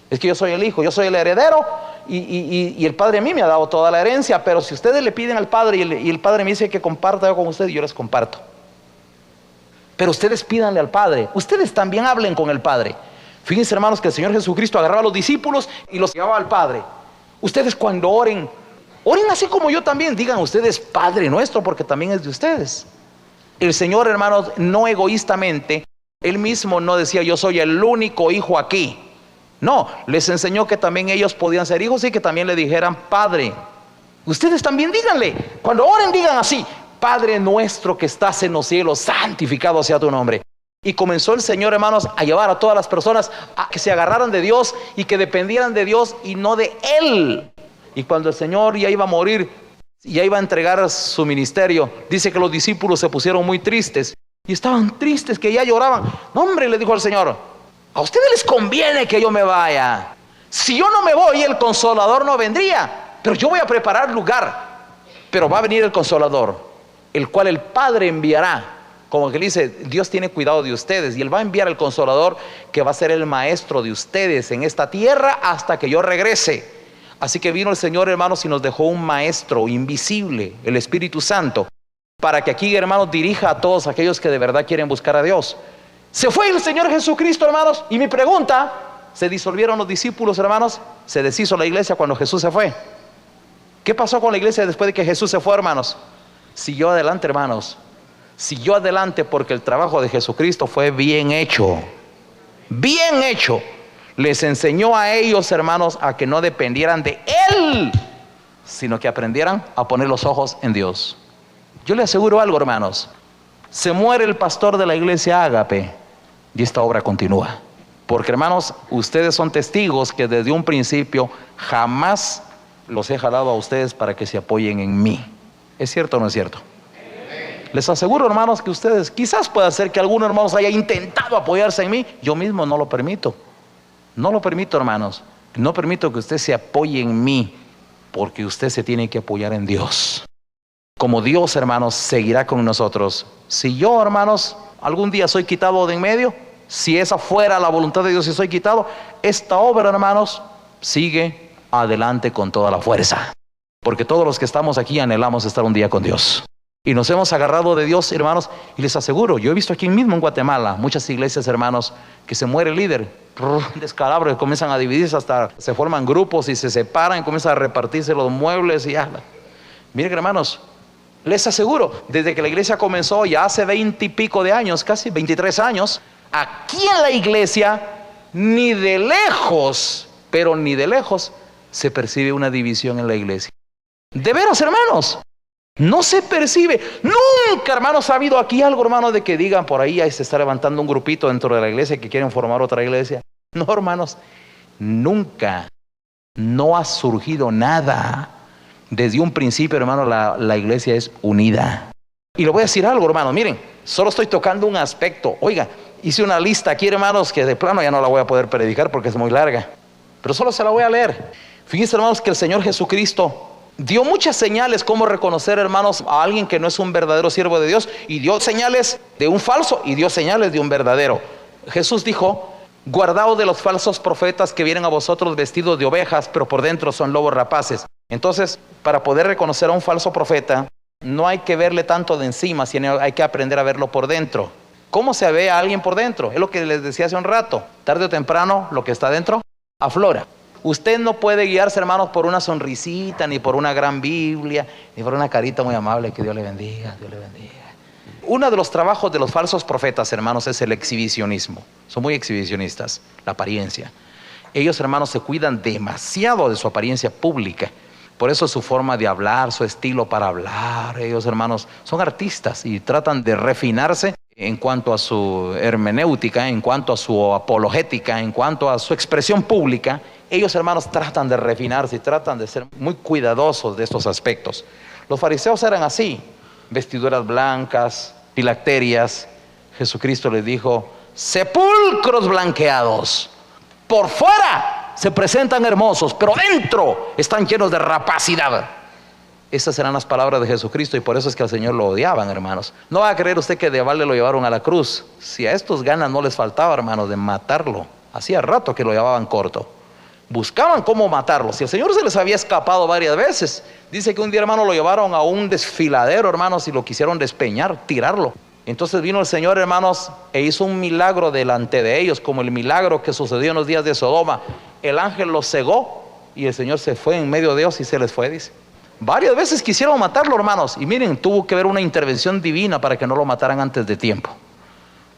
Es que yo soy el hijo, yo soy el heredero, y el Padre a mí me ha dado toda la herencia. Pero si ustedes le piden al Padre y el Padre me dice que comparta yo con ustedes, yo les comparto. Pero ustedes pídanle al Padre, ustedes también hablen con el Padre. Fíjense, hermanos, que el Señor Jesucristo agarraba a los discípulos y los llevaba al Padre. Ustedes cuando oren, oren así como yo también. Digan ustedes Padre nuestro, porque también es de ustedes. El Señor, hermanos, no egoístamente, Él mismo no decía yo soy el único hijo aquí. No, les enseñó que también ellos podían ser hijos y que también le dijeran Padre. Ustedes también díganle, cuando oren digan así, Padre nuestro que estás en los cielos, santificado sea tu nombre. Y comenzó el Señor, hermanos, a llevar a todas las personas a que se agarraran de Dios y que dependieran de Dios y no de Él. Y cuando el Señor ya iba a morir, ya iba a entregar su ministerio, dice que los discípulos se pusieron muy tristes. Y estaban tristes, que ya lloraban. No, hombre, le dijo el Señor, a ustedes les conviene que yo me vaya. Si yo no me voy, el Consolador no vendría. Pero yo voy a preparar lugar. Pero va a venir el Consolador, el cual el Padre enviará. Como que dice, Dios tiene cuidado de ustedes y Él va a enviar al Consolador, que va a ser el maestro de ustedes en esta tierra hasta que yo regrese. Así que vino el Señor, hermanos, y nos dejó un maestro invisible, el Espíritu Santo, para que aquí, hermanos, dirija a todos aquellos que de verdad quieren buscar a Dios. Se fue el Señor Jesucristo, hermanos, y mi pregunta, ¿se disolvieron los discípulos, hermanos? ¿Se deshizo la iglesia cuando Jesús se fue? ¿Qué pasó con la iglesia después de que Jesús se fue, hermanos? Siguió adelante, hermanos. Siguió adelante porque el trabajo de Jesucristo fue bien hecho. Bien hecho. Les enseñó a ellos, hermanos, a que no dependieran de Él, sino que aprendieran a poner los ojos en Dios. Yo le aseguro algo, hermanos. Se muere el pastor de la iglesia Ágape y esta obra continúa. Porque, hermanos, ustedes son testigos que desde un principio jamás los he jalado a ustedes para que se apoyen en mí. ¿Es cierto o no es cierto? Les aseguro, hermanos, que ustedes, quizás pueda ser que alguno, hermanos, haya intentado apoyarse en mí. Yo mismo no lo permito. No lo permito, hermanos. No permito que usted se apoye en mí, porque usted se tiene que apoyar en Dios. como Dios, hermanos, seguirá con nosotros. Si yo, hermanos, algún día soy quitado de en medio, si esa fuera la voluntad de Dios y soy quitado, esta obra, hermanos, sigue adelante con toda la fuerza. Porque todos los que estamos aquí anhelamos estar un día con Dios. Y nos hemos agarrado de Dios, hermanos, y les aseguro, yo he visto aquí mismo en Guatemala, muchas iglesias, hermanos, que se muere el líder, descalabro, que comienzan a dividirse, hasta se forman grupos y se separan, comienzan a repartirse los muebles y ya. Miren, hermanos, les aseguro, desde que la iglesia comenzó, ya hace 20 y pico de años, casi 23 años, aquí en la iglesia, ni de lejos, pero ni de lejos, se percibe una división en la iglesia. De veras, hermanos, no se percibe. Nunca, hermanos, ha habido aquí algo, hermanos, de que digan por ahí se está levantando un grupito dentro de la iglesia que quieren formar otra iglesia. No, hermanos, nunca, no ha surgido nada. Desde un principio, hermano, la iglesia es unida. Y le voy a decir algo, hermano, miren, solo estoy tocando un aspecto. Oiga, hice una lista aquí, hermanos, que de plano ya no la voy a poder predicar porque es muy larga, pero solo se la voy a leer. Fíjense, hermanos, que el Señor Jesucristo dio muchas señales cómo reconocer, hermanos, a alguien que no es un verdadero siervo de Dios, y dio señales de un falso y dio señales de un verdadero. Jesús dijo: guardaos de los falsos profetas que vienen a vosotros vestidos de ovejas, pero por dentro son lobos rapaces. Entonces, para poder reconocer a un falso profeta, no hay que verle tanto de encima, sino hay que aprender a verlo por dentro. ¿Cómo se ve a alguien por dentro? Es lo que les decía hace un rato. Tarde o temprano, lo que está dentro aflora. Usted no puede guiarse, hermanos, por una sonrisita, ni por una gran Biblia, ni por una carita muy amable. Que Dios le bendiga, Dios le bendiga. Uno de los trabajos de los falsos profetas, hermanos, es el exhibicionismo. Son muy exhibicionistas, la apariencia. Ellos, hermanos, se cuidan demasiado de su apariencia pública. Por eso su forma de hablar, su estilo para hablar. Ellos, hermanos, son artistas y tratan de refinarse en cuanto a su hermenéutica, en cuanto a su apologética, en cuanto a su expresión pública. Ellos, hermanos, tratan de refinarse y tratan de ser muy cuidadosos de estos aspectos. Los fariseos eran así, vestiduras blancas, filacterias. Jesucristo les dijo: sepulcros blanqueados, por fuera se presentan hermosos, pero dentro están llenos de rapacidad. Esas eran las palabras de Jesucristo, y por eso es que al Señor lo odiaban, hermanos. No va a creer usted que de balde lo llevaron a la cruz. Si a estos ganas no les faltaba, hermanos, de matarlo. Hacía rato que lo llevaban corto. Buscaban cómo matarlo. Si el Señor se les había escapado varias veces. Dice que un día, hermano, lo llevaron a un desfiladero, hermanos, y lo quisieron despeñar, tirarlo. Entonces vino el Señor, hermanos, e hizo un milagro delante de ellos, como el milagro que sucedió en los días de Sodoma. El ángel los cegó y el Señor se fue en medio de ellos y se les fue, dice. Varias veces quisieron matarlo, hermanos, y miren, tuvo que haber una intervención divina para que no lo mataran antes de tiempo.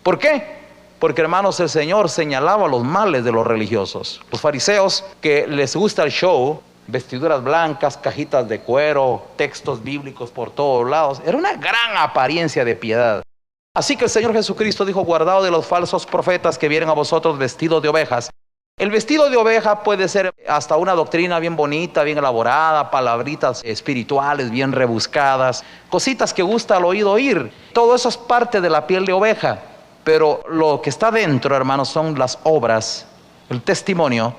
¿Por qué? Porque, hermanos, el Señor señalaba los males de los religiosos. Los fariseos, que les gusta el show, vestiduras blancas, cajitas de cuero, textos bíblicos por todos lados, era una gran apariencia de piedad. Así que el Señor Jesucristo dijo: guardaos de los falsos profetas que vienen a vosotros vestidos de ovejas. El vestido de oveja puede ser hasta una doctrina bien bonita, bien elaborada, palabritas espirituales bien rebuscadas, cositas que gusta al oído oír. Todo eso es parte de la piel de oveja. Pero lo que está dentro, hermanos, son las obras, el testimonio.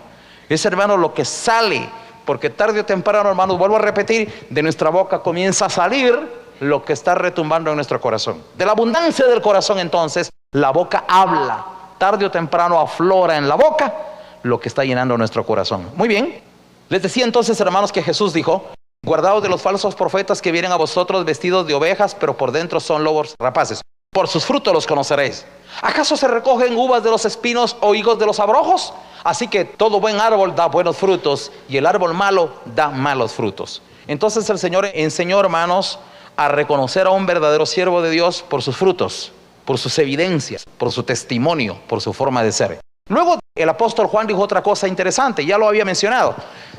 Es, hermanos, lo que sale. Porque tarde o temprano, hermanos, vuelvo a repetir, de nuestra boca comienza a salir lo que está retumbando en nuestro corazón. De la abundancia del corazón, entonces, la boca habla. Tarde o temprano aflora en la boca lo que está llenando nuestro corazón. Muy bien. Les decía entonces, hermanos, que Jesús dijo: guardaos de los falsos profetas que vienen a vosotros vestidos de ovejas, pero por dentro son lobos rapaces. Por sus frutos los conoceréis. ¿Acaso se recogen uvas de los espinos o higos de los abrojos? Así que todo buen árbol da buenos frutos, y el árbol malo da malos frutos. Entonces el Señor enseñó, hermanos, a reconocer a un verdadero siervo de Dios por sus frutos, por sus evidencias, por su testimonio, por su forma de ser. Luego el apóstol Juan dijo otra cosa interesante, ya lo había mencionado.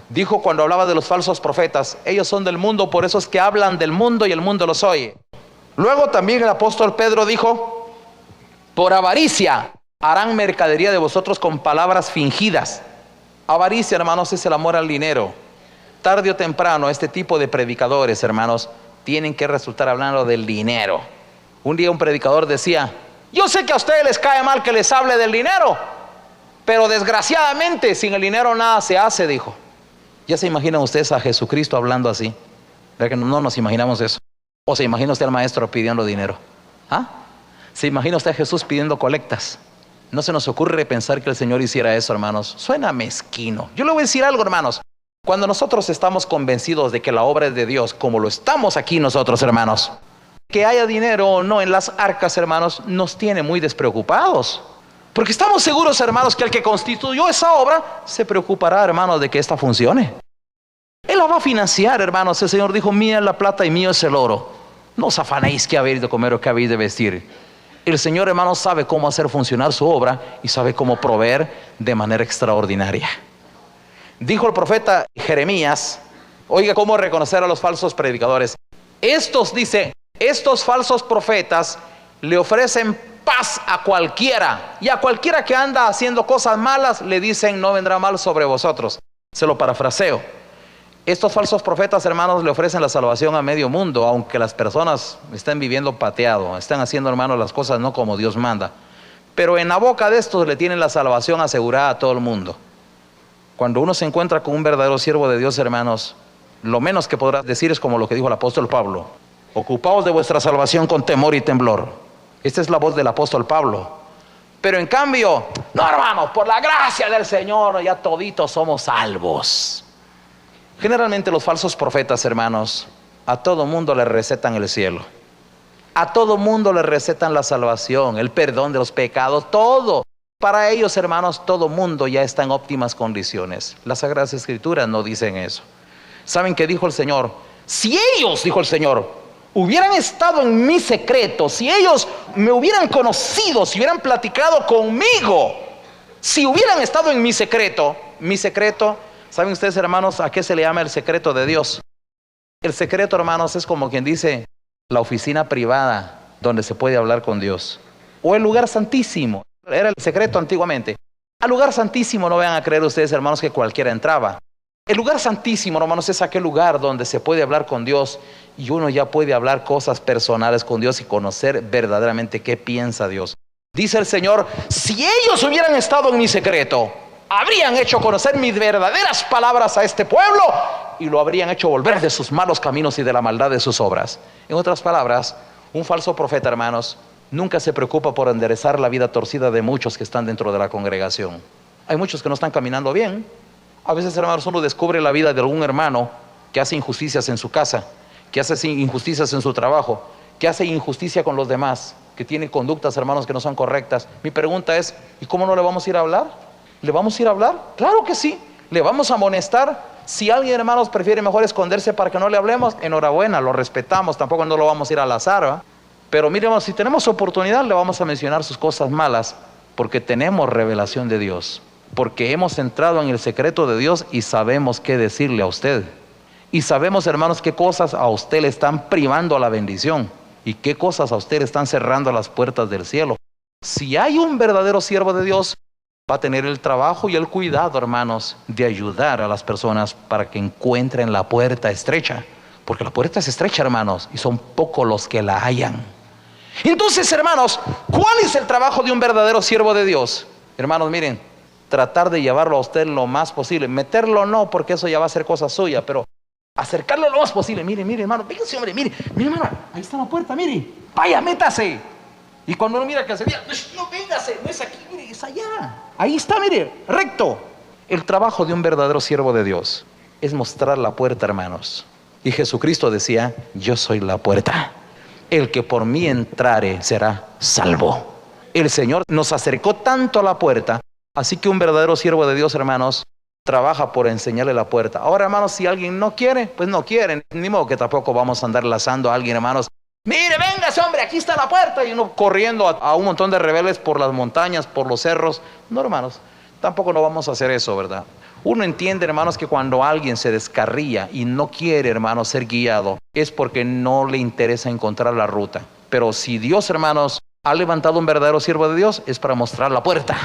Dijo, cuando hablaba de los falsos profetas: ellos son del mundo, por eso es que hablan del mundo y el mundo los oye. Luego también el apóstol Pedro dijo: por avaricia harán mercadería de vosotros con palabras fingidas. Avaricia, hermanos, es el amor al dinero. Tarde o temprano este tipo de predicadores, hermanos, tienen que resultar hablando del dinero. Un día un predicador decía: yo sé que a ustedes les cae mal que les hable del dinero, pero desgraciadamente sin el dinero nada se hace, dijo. ¿Ya se imaginan ustedes a Jesucristo hablando así? ¿Verdad que no nos imaginamos eso? ¿O se imagina usted al maestro pidiendo dinero? ¿Ah? ¿Se imagina usted a Jesús pidiendo colectas? No se nos ocurre pensar que el Señor hiciera eso, hermanos. Suena mezquino. Yo le voy a decir algo, hermanos. Cuando nosotros estamos convencidos de que la obra es de Dios, como lo estamos aquí nosotros, hermanos, que haya dinero o no en las arcas, hermanos, nos tiene muy despreocupados. Porque estamos seguros, hermanos, que el que constituyó esa obra se preocupará, hermanos, de que esta funcione. Él la va a financiar, hermanos. El Señor dijo: mía es la plata y mío es el oro. No os afanéis qué habéis de comer o qué habéis de vestir. El Señor, hermanos, sabe cómo hacer funcionar su obra y sabe cómo proveer de manera extraordinaria. Dijo el profeta Jeremías, oiga cómo reconocer a los falsos predicadores. Estos falsos profetas le ofrecen paz a cualquiera, y a cualquiera que anda haciendo cosas malas le dicen: no vendrá mal sobre vosotros. Se lo parafraseo. Estos falsos profetas, hermanos, le ofrecen la salvación a medio mundo, aunque las personas estén viviendo pateado, están haciendo, hermanos, las cosas no como Dios manda. Pero en la boca de estos le tienen la salvación asegurada a todo el mundo. Cuando uno se encuentra con un verdadero siervo de Dios, hermanos, lo menos que podrá decir es como lo que dijo el apóstol Pablo: ocupaos de vuestra salvación con temor y temblor. Esta es la voz del apóstol Pablo. Pero en cambio, no, hermanos, por la gracia del Señor ya toditos somos salvos. Generalmente los falsos profetas, hermanos, a todo mundo le recetan el cielo. A todo mundo le recetan la salvación, el perdón de los pecados, todo. Para ellos, hermanos, todo mundo ya está en óptimas condiciones. Las Sagradas Escrituras no dicen eso. ¿Saben qué dijo el Señor? Si ellos, dijo el Señor, hubieran estado en mi secreto, si ellos me hubieran conocido, si hubieran platicado conmigo, si hubieran estado en mi secreto, ¿saben ustedes, hermanos, a qué se le llama el secreto de Dios? El secreto, hermanos, es como quien dice la oficina privada donde se puede hablar con Dios. O el lugar santísimo. Era el secreto antiguamente. Al lugar santísimo no vayan a creer ustedes, hermanos, que cualquiera entraba. El lugar santísimo, hermanos, es aquel lugar donde se puede hablar con Dios y uno ya puede hablar cosas personales con Dios y conocer verdaderamente qué piensa Dios. Dice el Señor: si ellos hubieran estado en mi secreto, habrían hecho conocer mis verdaderas palabras a este pueblo y lo habrían hecho volver de sus malos caminos y de la maldad de sus obras. En otras palabras, un falso profeta, hermanos, nunca se preocupa por enderezar la vida torcida de muchos que están dentro de la congregación. Hay muchos que no están caminando bien. A veces, hermanos, uno descubre la vida de algún hermano que hace injusticias en su casa, que hace injusticias en su trabajo, que hace injusticia con los demás, que tiene conductas, hermanos, que no son correctas. Mi pregunta es: ¿y cómo no le vamos a ir a hablar? ¿Le vamos a ir a hablar? Claro que sí. ¿Le vamos a amonestar? Si alguien, hermanos, prefiere mejor esconderse para que no le hablemos, enhorabuena, lo respetamos, tampoco no lo vamos a ir al azar, ¿va? Pero mire, hermanos, si tenemos oportunidad, le vamos a mencionar sus cosas malas, porque tenemos revelación de Dios, porque hemos entrado en el secreto de Dios y sabemos qué decirle a usted. Y sabemos, hermanos, qué cosas a usted le están privando la bendición y qué cosas a usted le están cerrando las puertas del cielo. Si hay un verdadero siervo de Dios, va a tener el trabajo y el cuidado, hermanos, de ayudar a las personas para que encuentren la puerta estrecha. Porque la puerta es estrecha, hermanos, y son pocos los que la hallan. Entonces, hermanos, ¿cuál es el trabajo de un verdadero siervo de Dios? Hermanos, miren, tratar de llevarlo a usted lo más posible. Meterlo no, porque eso ya va a ser cosa suya, pero acercarlo lo más posible. Mire, hermano, fíjense, hombre, mire, hermano, ahí está la puerta, mire, vaya, métase. Y cuando uno mira que se vea, no, véngase, no es aquí, mire, es allá. Ahí está, mire, recto. El trabajo de un verdadero siervo de Dios es mostrar la puerta, hermanos. Y Jesucristo decía: yo soy la puerta. El que por mí entrare será salvo. El Señor nos acercó tanto a la puerta, así que un verdadero siervo de Dios, hermanos, trabaja por enseñarle la puerta. Ahora, hermanos, si alguien no quiere, pues no quiere. Ni modo que tampoco vamos a andar lazando a alguien, hermanos. Mire, véngase, hombre, aquí está la puerta. Y uno corriendo a un montón de rebeldes por las montañas, por los cerros. No, hermanos, tampoco no vamos a hacer eso, ¿verdad? Uno entiende, hermanos, que cuando alguien se descarría y no quiere, hermanos, ser guiado, es porque no le interesa encontrar la ruta. Pero si Dios, hermanos, ha levantado un verdadero siervo de Dios, es para mostrar la puerta,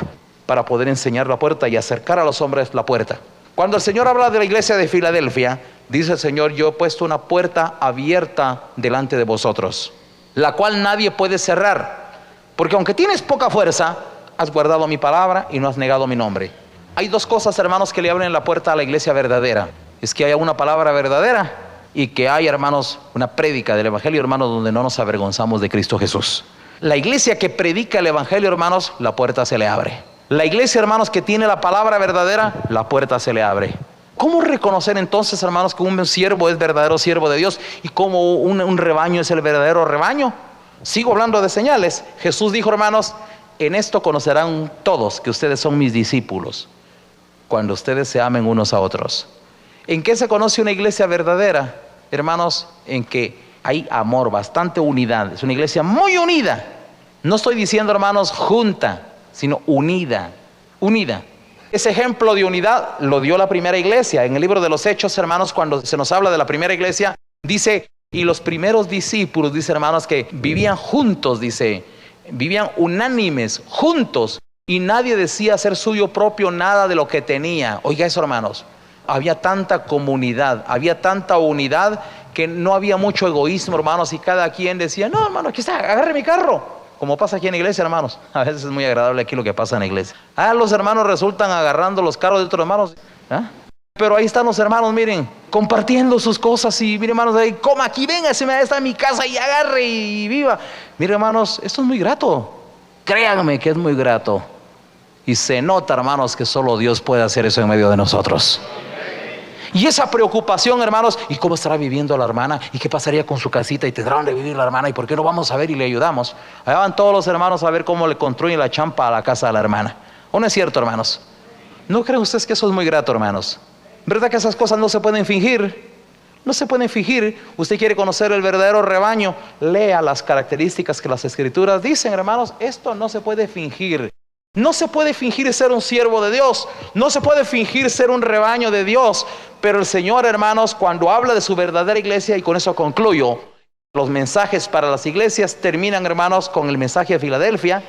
para poder enseñar la puerta y acercar a los hombres la puerta. Cuando el Señor habla de la iglesia de Filadelfia, dice el Señor: yo he puesto una puerta abierta delante de vosotros, la cual nadie puede cerrar, porque aunque tienes poca fuerza, has guardado mi palabra y no has negado mi nombre. Hay dos cosas, hermanos, que le abren la puerta a la iglesia verdadera: es que haya una palabra verdadera y que hay, hermanos, una prédica del Evangelio, hermanos, donde no nos avergonzamos de Cristo Jesús. La iglesia que predica el Evangelio, hermanos, la puerta se le abre. La iglesia, hermanos, que tiene la palabra verdadera, la puerta se le abre. ¿Cómo reconocer entonces, hermanos, que un siervo es verdadero siervo de Dios y cómo un rebaño es el verdadero rebaño? Sigo hablando de señales. Jesús dijo, hermanos, en esto conocerán todos que ustedes son mis discípulos, cuando ustedes se amen unos a otros. ¿En qué se conoce una iglesia verdadera, hermanos? En que hay amor, bastante unidad. Es una iglesia muy unida. No estoy diciendo, hermanos, junta, sino unida. Unida. Ese ejemplo de unidad lo dio la primera iglesia. En el libro de los Hechos, hermanos, cuando se nos habla de la primera iglesia, dice, y los primeros discípulos, dice, hermanos, que vivían juntos, dice, vivían unánimes, juntos, y nadie decía hacer suyo propio nada de lo que tenía. Oiga eso, hermanos. Había tanta comunidad, había tanta unidad que no había mucho egoísmo, hermanos, y cada quien decía, no, hermano, aquí está, agarre mi carro. Como pasa aquí en la iglesia, hermanos. A veces es muy agradable aquí lo que pasa en la iglesia. Los hermanos resultan agarrando los carros de otros hermanos. Pero ahí están los hermanos, miren, compartiendo sus cosas. Y miren, hermanos, ahí, coma aquí, venga, se me está en mi casa y agarre y viva. Miren, hermanos, esto es muy grato. Créanme que es muy grato. Y se nota, hermanos, que solo Dios puede hacer eso en medio de nosotros. Y esa preocupación, hermanos, ¿y cómo estará viviendo la hermana? ¿Y qué pasaría con su casita? ¿Y tendrá donde vivir la hermana? ¿Y por qué no vamos a ver y le ayudamos? Allá van todos los hermanos a ver cómo le construyen la champa a la casa de la hermana. ¿O no es cierto, hermanos? ¿No creen ustedes que eso es muy grato, hermanos? ¿Verdad que esas cosas no se pueden fingir? No se pueden fingir. Usted quiere conocer el verdadero rebaño, lea las características que las Escrituras dicen, hermanos. Esto no se puede fingir. No se puede fingir ser un siervo de Dios. No se puede fingir ser un rebaño de Dios. Pero el Señor, hermanos, cuando habla de su verdadera iglesia, y con eso concluyo, los mensajes para las iglesias terminan, hermanos, con el mensaje de Filadelfia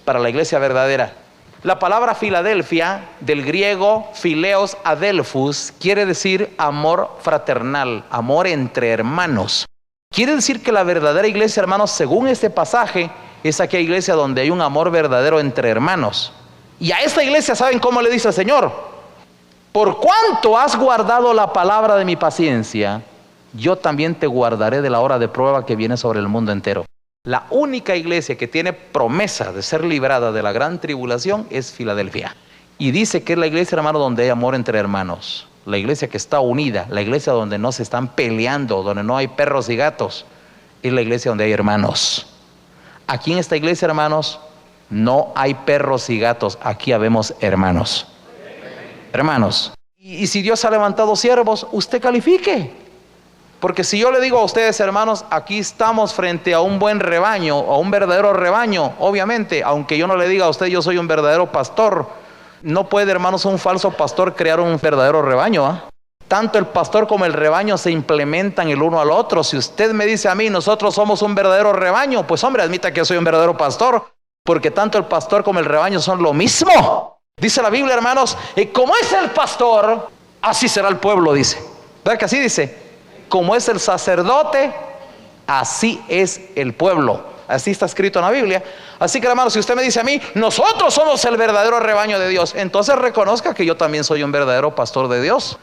para la iglesia verdadera. La palabra Filadelfia, del griego Phileos Adelphus, quiere decir amor fraternal, amor entre hermanos. Quiere decir que la verdadera iglesia, hermanos, según este pasaje, es aquella iglesia donde hay un amor verdadero entre hermanos. Y a esta iglesia, ¿saben cómo le dice el Señor? Por cuanto has guardado la palabra de mi paciencia, yo también te guardaré de la hora de prueba que viene sobre el mundo entero. La única iglesia que tiene promesa de ser librada de la gran tribulación es Filadelfia. Y dice que es la iglesia, hermano, donde hay amor entre hermanos. La iglesia que está unida, la iglesia donde no se están peleando, donde no hay perros y gatos. Es la iglesia donde hay hermanos. Aquí en esta iglesia, hermanos, no hay perros y gatos. Aquí habemos hermanos. Hermanos. Y si Dios ha levantado siervos, usted califique. Porque si yo le digo a ustedes, hermanos, aquí estamos frente a un buen rebaño, a un verdadero rebaño, obviamente, aunque yo no le diga a usted, yo soy un verdadero pastor, no puede, hermanos, un falso pastor crear un verdadero rebaño. Tanto el pastor como el rebaño se implementan el uno al otro. Si usted me dice a mí, nosotros somos un verdadero rebaño, pues hombre, admita que yo soy un verdadero pastor, porque tanto el pastor como el rebaño son lo mismo. Dice la Biblia, hermanos, y como es el pastor, así será el pueblo, dice. ¿Verdad que así dice? Como es el sacerdote, así es el pueblo. Así está escrito en la Biblia. Así que, hermanos, si usted me dice a mí, nosotros somos el verdadero rebaño de Dios, entonces reconozca que yo también soy un verdadero pastor de Dios.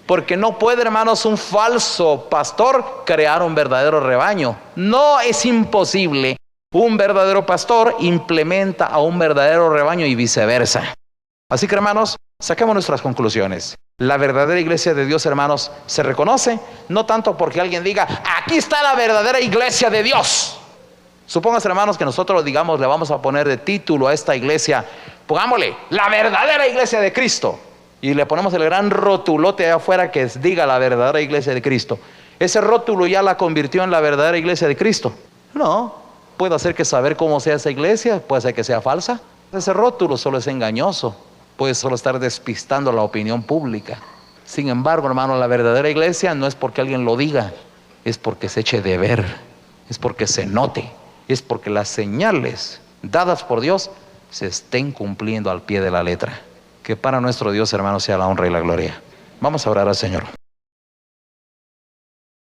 Porque no puede, hermanos, un falso pastor crear un verdadero rebaño. No, es imposible. Un verdadero pastor implementa a un verdadero rebaño y viceversa. Así que, hermanos, saquemos nuestras conclusiones. La verdadera iglesia de Dios, hermanos, se reconoce no tanto porque alguien diga, aquí está la verdadera iglesia de Dios. Supóngase, hermanos, que nosotros digamos, le vamos a poner de título a esta iglesia, pongámosle, la verdadera iglesia de Cristo. Y le ponemos el gran rotulote allá afuera que diga la verdadera iglesia de Cristo. ¿Ese rótulo ya la convirtió en la verdadera iglesia de Cristo? No. Puede hacer que saber cómo sea esa iglesia, puede ser que sea falsa. Ese rótulo solo es engañoso. Puede solo estar despistando la opinión pública. Sin embargo, hermano, la verdadera iglesia no es porque alguien lo diga, es porque se eche de ver, es porque se note, es porque las señales dadas por Dios se estén cumpliendo al pie de la letra. Que para nuestro Dios, hermano, sea la honra y la gloria. Vamos a orar al Señor.